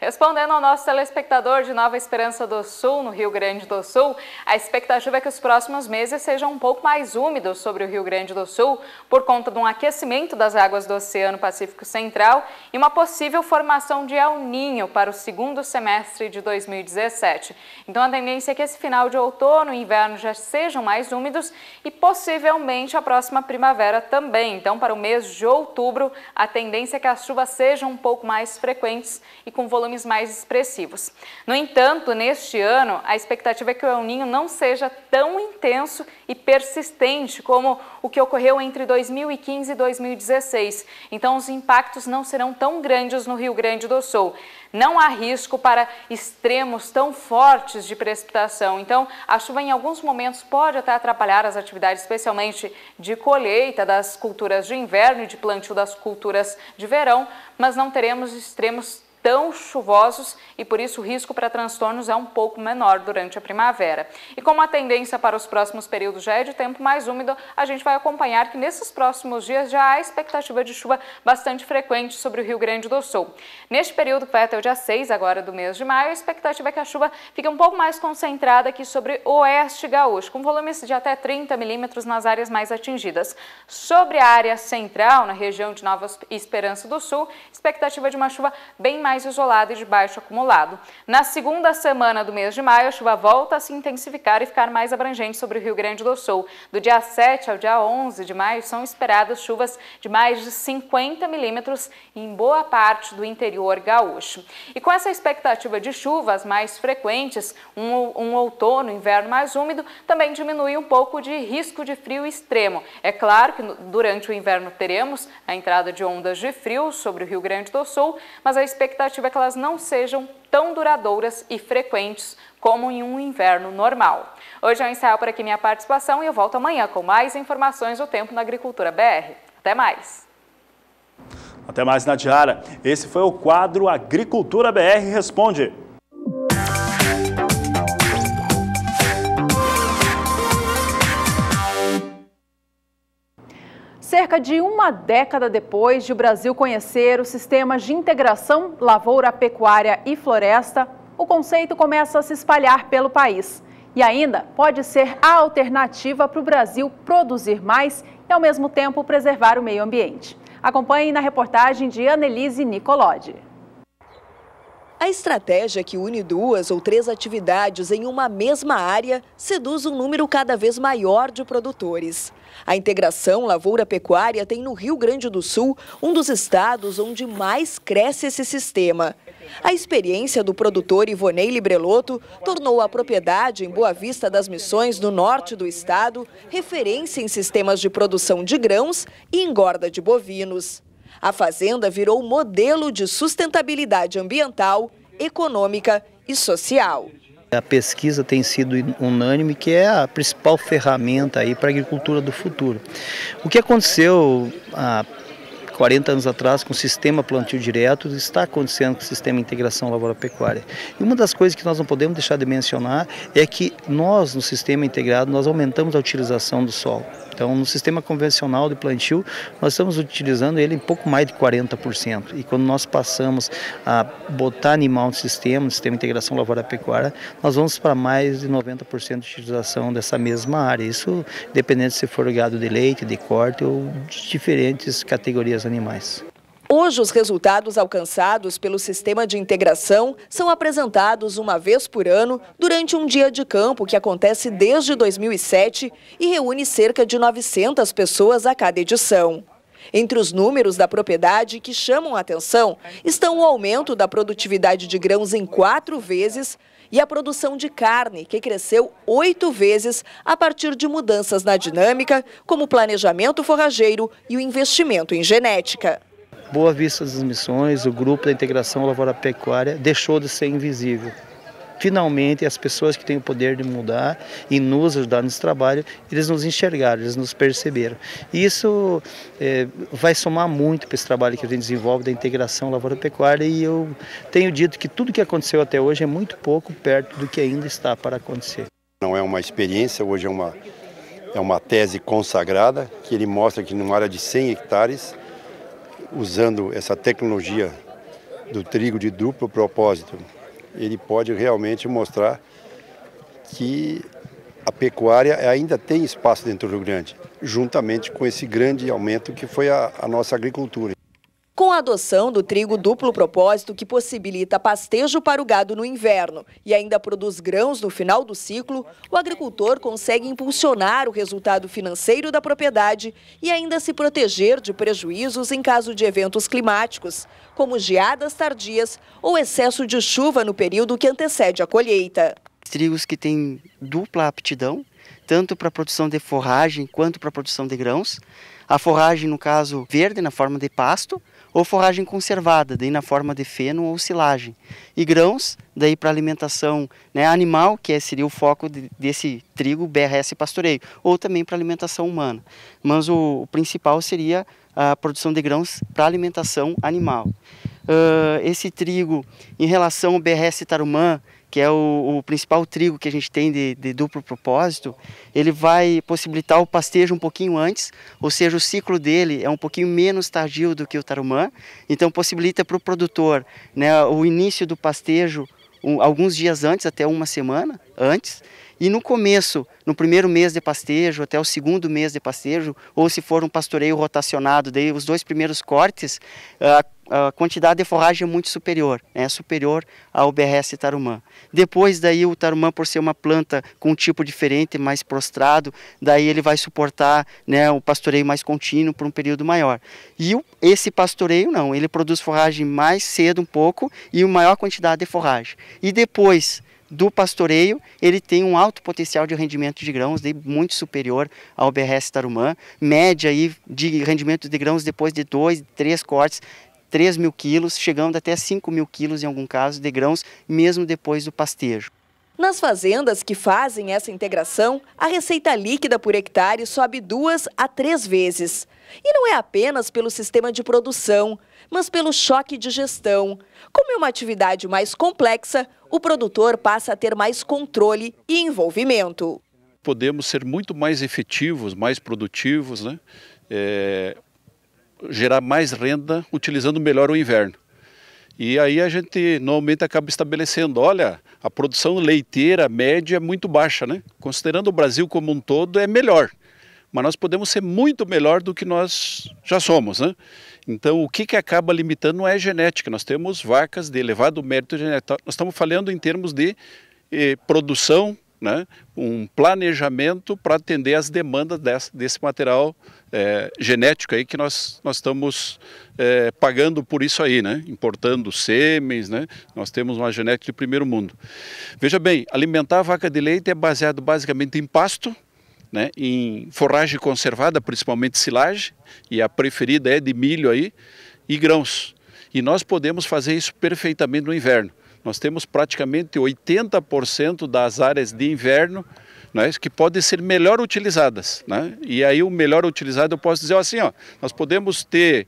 Respondendo ao nosso telespectador de Nova Esperança do Sul, no Rio Grande do Sul, a expectativa é que os próximos meses sejam um pouco mais úmidos sobre o Rio Grande do Sul, por conta de um aquecimento das águas do Oceano Pacífico Central e uma possível formação de El Niño para o segundo semestre de 2017. Então a tendência é que esse final de outono e inverno já sejam mais úmidos e possivelmente a próxima primavera também. Então para o mês de outubro, a tendência é que as chuvas sejam um pouco mais frequentes e com volumes mais expressivos. No entanto, neste ano, a expectativa é que o El Niño não seja tão intenso e persistente como o que ocorreu entre 2015 e 2016. Então, os impactos não serão tão grandes no Rio Grande do Sul. Não há risco para extremos tão fortes de precipitação. Então, a chuva em alguns momentos pode até atrapalhar as atividades, especialmente de colheita das culturas de inverno e de plantio das culturas de verão, mas não teremos extremos tão chuvosos e por isso o risco para transtornos é um pouco menor durante a primavera. E como a tendência para os próximos períodos já é de tempo mais úmido, a gente vai acompanhar que nesses próximos dias já há expectativa de chuva bastante frequente sobre o Rio Grande do Sul. Neste período que vai até o dia 6 agora do mês de maio, a expectativa é que a chuva fique um pouco mais concentrada aqui sobre o oeste gaúcho, com volumes de até 30 milímetros nas áreas mais atingidas. Sobre a área central, na região de Nova Esperança do Sul, expectativa de uma chuva bem mais isolado e de baixo acumulado. Na segunda semana do mês de maio, a chuva volta a se intensificar e ficar mais abrangente sobre o Rio Grande do Sul. Do dia 7 ao dia 11 de maio, são esperadas chuvas de mais de 50 milímetros em boa parte do interior gaúcho. E com essa expectativa de chuvas mais frequentes, um outono, inverno mais úmido, também diminui um pouco de risco de frio extremo. É claro que durante o inverno teremos a entrada de ondas de frio sobre o Rio Grande do Sul, mas a expectativa é que elas não sejam tão duradouras e frequentes como em um inverno normal. Hoje eu encerro por aqui minha participação e eu volto amanhã com mais informações do tempo na Agricultura BR. Até mais! Até mais, Nadiara. Esse foi o quadro Agricultura BR Responde. Cerca de uma década depois de o Brasil conhecer o sistema de integração lavoura, pecuária e floresta, o conceito começa a se espalhar pelo país. E ainda pode ser a alternativa para o Brasil produzir mais e, ao mesmo tempo, preservar o meio ambiente. Acompanhe na reportagem de Annelise Nicolodi. A estratégia que une 2 ou 3 atividades em uma mesma área seduz um número cada vez maior de produtores. A integração lavoura-pecuária tem no Rio Grande do Sul um dos estados onde mais cresce esse sistema. A experiência do produtor Ivonei Librelotto tornou a propriedade em Boa Vista das Missões, no norte do estado, referência em sistemas de produção de grãos e engorda de bovinos. A fazenda virou modelo de sustentabilidade ambiental, econômica e social. A pesquisa tem sido unânime que é a principal ferramenta aí para a agricultura do futuro. O que aconteceu há 40 anos atrás com o sistema plantio direto está acontecendo com o sistema integração lavoura-pecuária. E uma das coisas que nós não podemos deixar de mencionar é que nós, no sistema integrado, nós aumentamos a utilização do solo. Então, no sistema convencional de plantio, nós estamos utilizando ele em pouco mais de 40%. E quando nós passamos a botar animal no sistema integração lavoura-pecuária, nós vamos para mais de 90% de utilização dessa mesma área. Isso dependendo se for gado de leite, de corte ou de diferentes categorias animais. Hoje, os resultados alcançados pelo sistema de integração são apresentados uma vez por ano durante um dia de campo que acontece desde 2007 e reúne cerca de 900 pessoas a cada edição. Entre os números da propriedade que chamam a atenção estão o aumento da produtividade de grãos em 4 vezes e a produção de carne, que cresceu 8 vezes a partir de mudanças na dinâmica, como o planejamento forrageiro e o investimento em genética. Boa Vista das Missões, o grupo da integração lavoura-pecuária deixou de ser invisível. Finalmente, as pessoas que têm o poder de mudar e nos ajudar nesse trabalho, eles nos enxergaram, eles nos perceberam. E isso vai somar muito para esse trabalho que a gente desenvolve da integração lavoura-pecuária, e eu tenho dito que tudo que aconteceu até hoje é muito pouco perto do que ainda está para acontecer. Não é uma experiência, hoje é uma tese consagrada, que ele mostra que numa área de 100 hectares, usando essa tecnologia do trigo de duplo propósito, ele pode realmente mostrar que a pecuária ainda tem espaço dentro do Rio Grande, juntamente com esse grande aumento que foi a nossa agricultura. Com a adoção do trigo duplo propósito, que possibilita pastejo para o gado no inverno e ainda produz grãos no final do ciclo, o agricultor consegue impulsionar o resultado financeiro da propriedade e ainda se proteger de prejuízos em caso de eventos climáticos, como geadas tardias ou excesso de chuva no período que antecede a colheita. Trigos que têm dupla aptidão, tanto para a produção de forragem quanto para a produção de grãos. A forragem, no caso, verde, na forma de pasto, ou forragem conservada, daí na forma de feno ou silagem. E grãos, daí para alimentação animal, que seria o foco desse trigo BRS pastoreio, ou também para alimentação humana. Mas o principal seria a produção de grãos para alimentação animal. Esse trigo, em relação ao BRS Tarumã, que é o principal trigo que a gente tem de duplo propósito, ele vai possibilitar o pastejo um pouquinho antes, ou seja, o ciclo dele é um pouquinho menos tardio do que o Tarumã, então possibilita para o produtor o início do pastejo alguns dias antes, até uma semana antes, e no começo, no primeiro mês de pastejo, até o segundo mês de pastejo, ou se for um pastoreio rotacionado, daí os 2 primeiros cortes, a quantidade de forragem é muito superior, superior ao BRS Tarumã. Depois daí o Tarumã, por ser uma planta com um tipo diferente, mais prostrado, daí ele vai suportar o pastoreio mais contínuo por um período maior. E esse pastoreio não, ele produz forragem mais cedo um pouco e uma maior quantidade de forragem. E depois do pastoreio, ele tem um alto potencial de rendimento de grãos, muito superior ao BRS Tarumã, média aí de rendimento de grãos depois de 2, 3 cortes, 3.000 quilos, chegando até 5.000 quilos em algum caso de grãos, mesmo depois do pastejo. Nas fazendas que fazem essa integração, a receita líquida por hectare sobe 2 a 3 vezes. E não é apenas pelo sistema de produção, mas pelo choque de gestão. Como é uma atividade mais complexa, o produtor passa a ter mais controle e envolvimento. Podemos ser muito mais efetivos, mais produtivos, gerar mais renda utilizando melhor o inverno. E aí a gente normalmente acaba estabelecendo, olha, a produção leiteira média é muito baixa, né? Considerando o Brasil como um todo, é melhor. Mas nós podemos ser muito melhor do que nós já somos, né? Então, o que acaba limitando não é a genética. Nós temos vacas de elevado mérito genético. Nós estamos falando em termos de produção, né? Um planejamento para atender as demandas desse material genético aí que nós estamos pagando por isso aí, né? Importando sêmens, né? Nós temos uma genética de primeiro mundo. Veja bem, alimentar a vaca de leite é baseado basicamente em pasto, né, em forragem conservada, principalmente silagem, e a preferida é de milho aí, e grãos. E nós podemos fazer isso perfeitamente no inverno. Nós temos praticamente 80% das áreas de inverno, né, que podem ser melhor utilizadas, né? E aí o melhor utilizado eu posso dizer assim, ó, nós podemos ter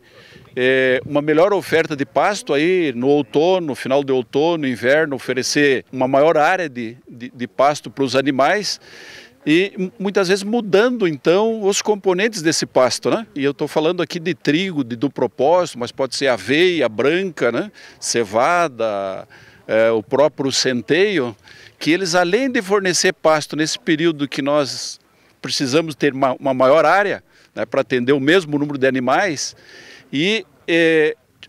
uma melhor oferta de pasto aí no outono, final de outono, inverno, oferecer uma maior área de pasto para os animais, e muitas vezes mudando então os componentes desse pasto, né? E eu estou falando aqui de trigo, de duplo propósito, mas pode ser aveia branca, né? Cevada, o próprio centeio, que eles além de fornecer pasto nesse período que nós precisamos ter uma maior área, né, para atender o mesmo número de animais e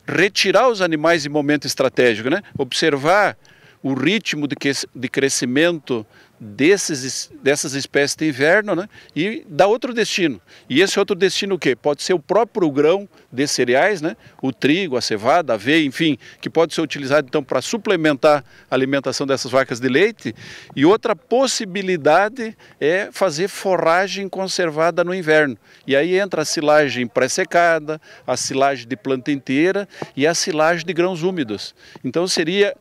retirar os animais em momento estratégico, né? Observar o ritmo de crescimento dessas espécies de inverno, né? E dá outro destino. E esse outro destino o quê? Pode ser o próprio grão de cereais, né? O trigo, a cevada, a aveia, enfim, que pode ser utilizado então para suplementar a alimentação dessas vacas de leite. E outra possibilidade é fazer forragem conservada no inverno. E aí entra a silagem pré-secada, a silagem de planta inteira e a silagem de grãos úmidos. Então seria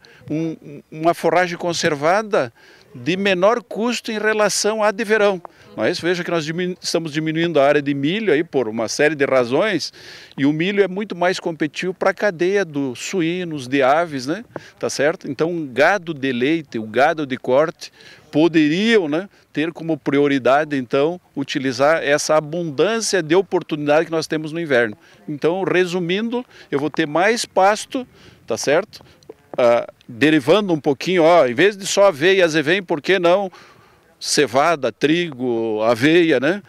uma forragem conservada de menor custo em relação à de verão. Mas veja que nós estamos diminuindo a área de milho aí por uma série de razões, e o milho é muito mais competitivo para a cadeia dos suínos, de aves, né? Tá certo? Então, o gado de leite, o gado de corte, poderiam, né, ter como prioridade, então, utilizar essa abundância de oportunidade que nós temos no inverno. Então, resumindo, eu vou ter mais pasto, tá certo? Derivando um pouquinho, ó, em vez de só aveia e azevém, por que não cevada, trigo, aveia, né?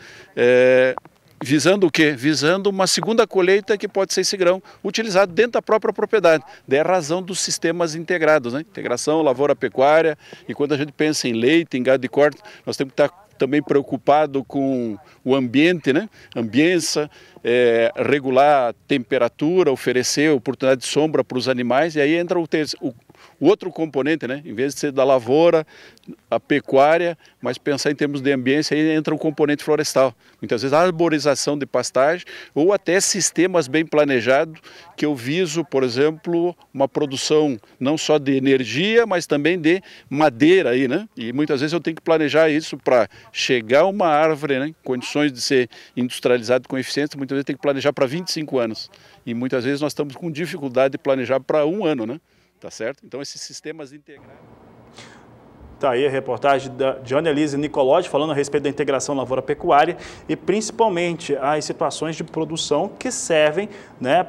Visando o quê? Visando uma segunda colheita que pode ser esse grão utilizado dentro da própria propriedade. Daí é a razão dos sistemas integrados, né? Integração, lavoura, pecuária. E quando a gente pensa em leite, em gado de corte, nós temos que estar também preocupado com o ambiente, né? Ambiência, regular a temperatura, oferecer oportunidade de sombra para os animais, e aí entra o outro componente, né? Em vez de ser da lavoura, a pecuária, mas pensar em termos de ambiência, aí entra o componente florestal. Muitas vezes a arborização de pastagem ou até sistemas bem planejados, que eu viso, por exemplo, uma produção não só de energia, mas também de madeira aí, né? E muitas vezes eu tenho que planejar isso para chegar uma árvore, né, em condições de ser industrializado com eficiência, muitas vezes tem que planejar para 25 anos. E muitas vezes nós estamos com dificuldade de planejar para 1 ano, né? Tá certo? Então esses sistemas integrados. Está aí a reportagem de Annelise Nicolotti falando a respeito da integração lavoura-pecuária e principalmente as situações de produção que servem, né,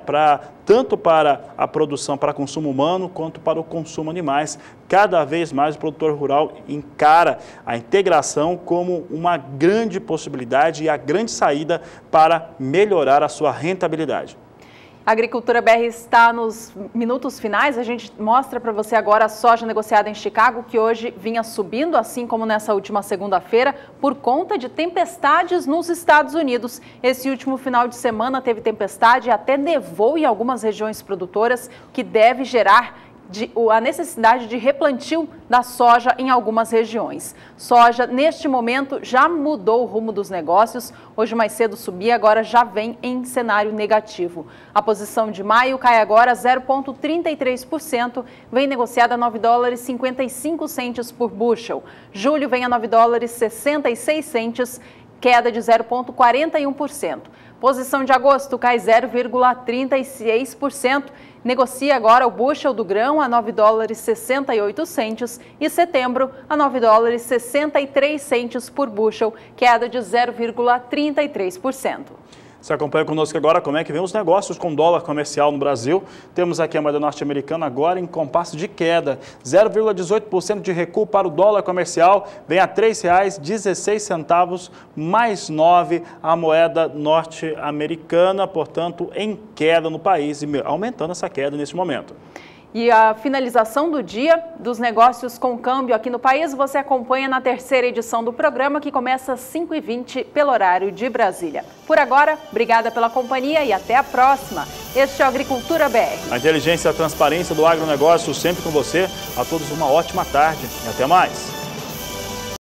tanto para a produção para consumo humano quanto para o consumo animais. Cada vez mais o produtor rural encara a integração como uma grande possibilidade e a grande saída para melhorar a sua rentabilidade. A Agricultura BR está nos minutos finais. A gente mostra para você agora a soja negociada em Chicago, que hoje vinha subindo, assim como nessa última segunda-feira, por conta de tempestades nos Estados Unidos. Esse último final de semana teve tempestade e até nevou em algumas regiões produtoras, que deve gerar a necessidade de replantio da soja em algumas regiões. Soja, neste momento, já mudou o rumo dos negócios. Hoje mais cedo subia, agora já vem em cenário negativo. A posição de maio cai agora 0,33%, vem negociada a $9,55 por bushel. Julho vem a $9,66, queda de 0,41%. Posição de agosto cai 0,36%. Negocia agora o bushel do grão a $9,68 e setembro a $9,63 por bushel, queda de 0,33%. Você acompanha conosco agora como é que vem os negócios com dólar comercial no Brasil. Temos aqui a moeda norte-americana agora em compasso de queda. 0,18% de recuo para o dólar comercial, vem a R$ 3,16, mais 9 a moeda norte-americana, portanto, em queda no país e aumentando essa queda neste momento. E a finalização do dia dos negócios com câmbio aqui no país você acompanha na terceira edição do programa, que começa às 5h20 pelo horário de Brasília. Por agora, obrigada pela companhia e até a próxima. Este é o Agricultura BR. A inteligência e a transparência do agronegócio sempre com você. A todos uma ótima tarde e até mais.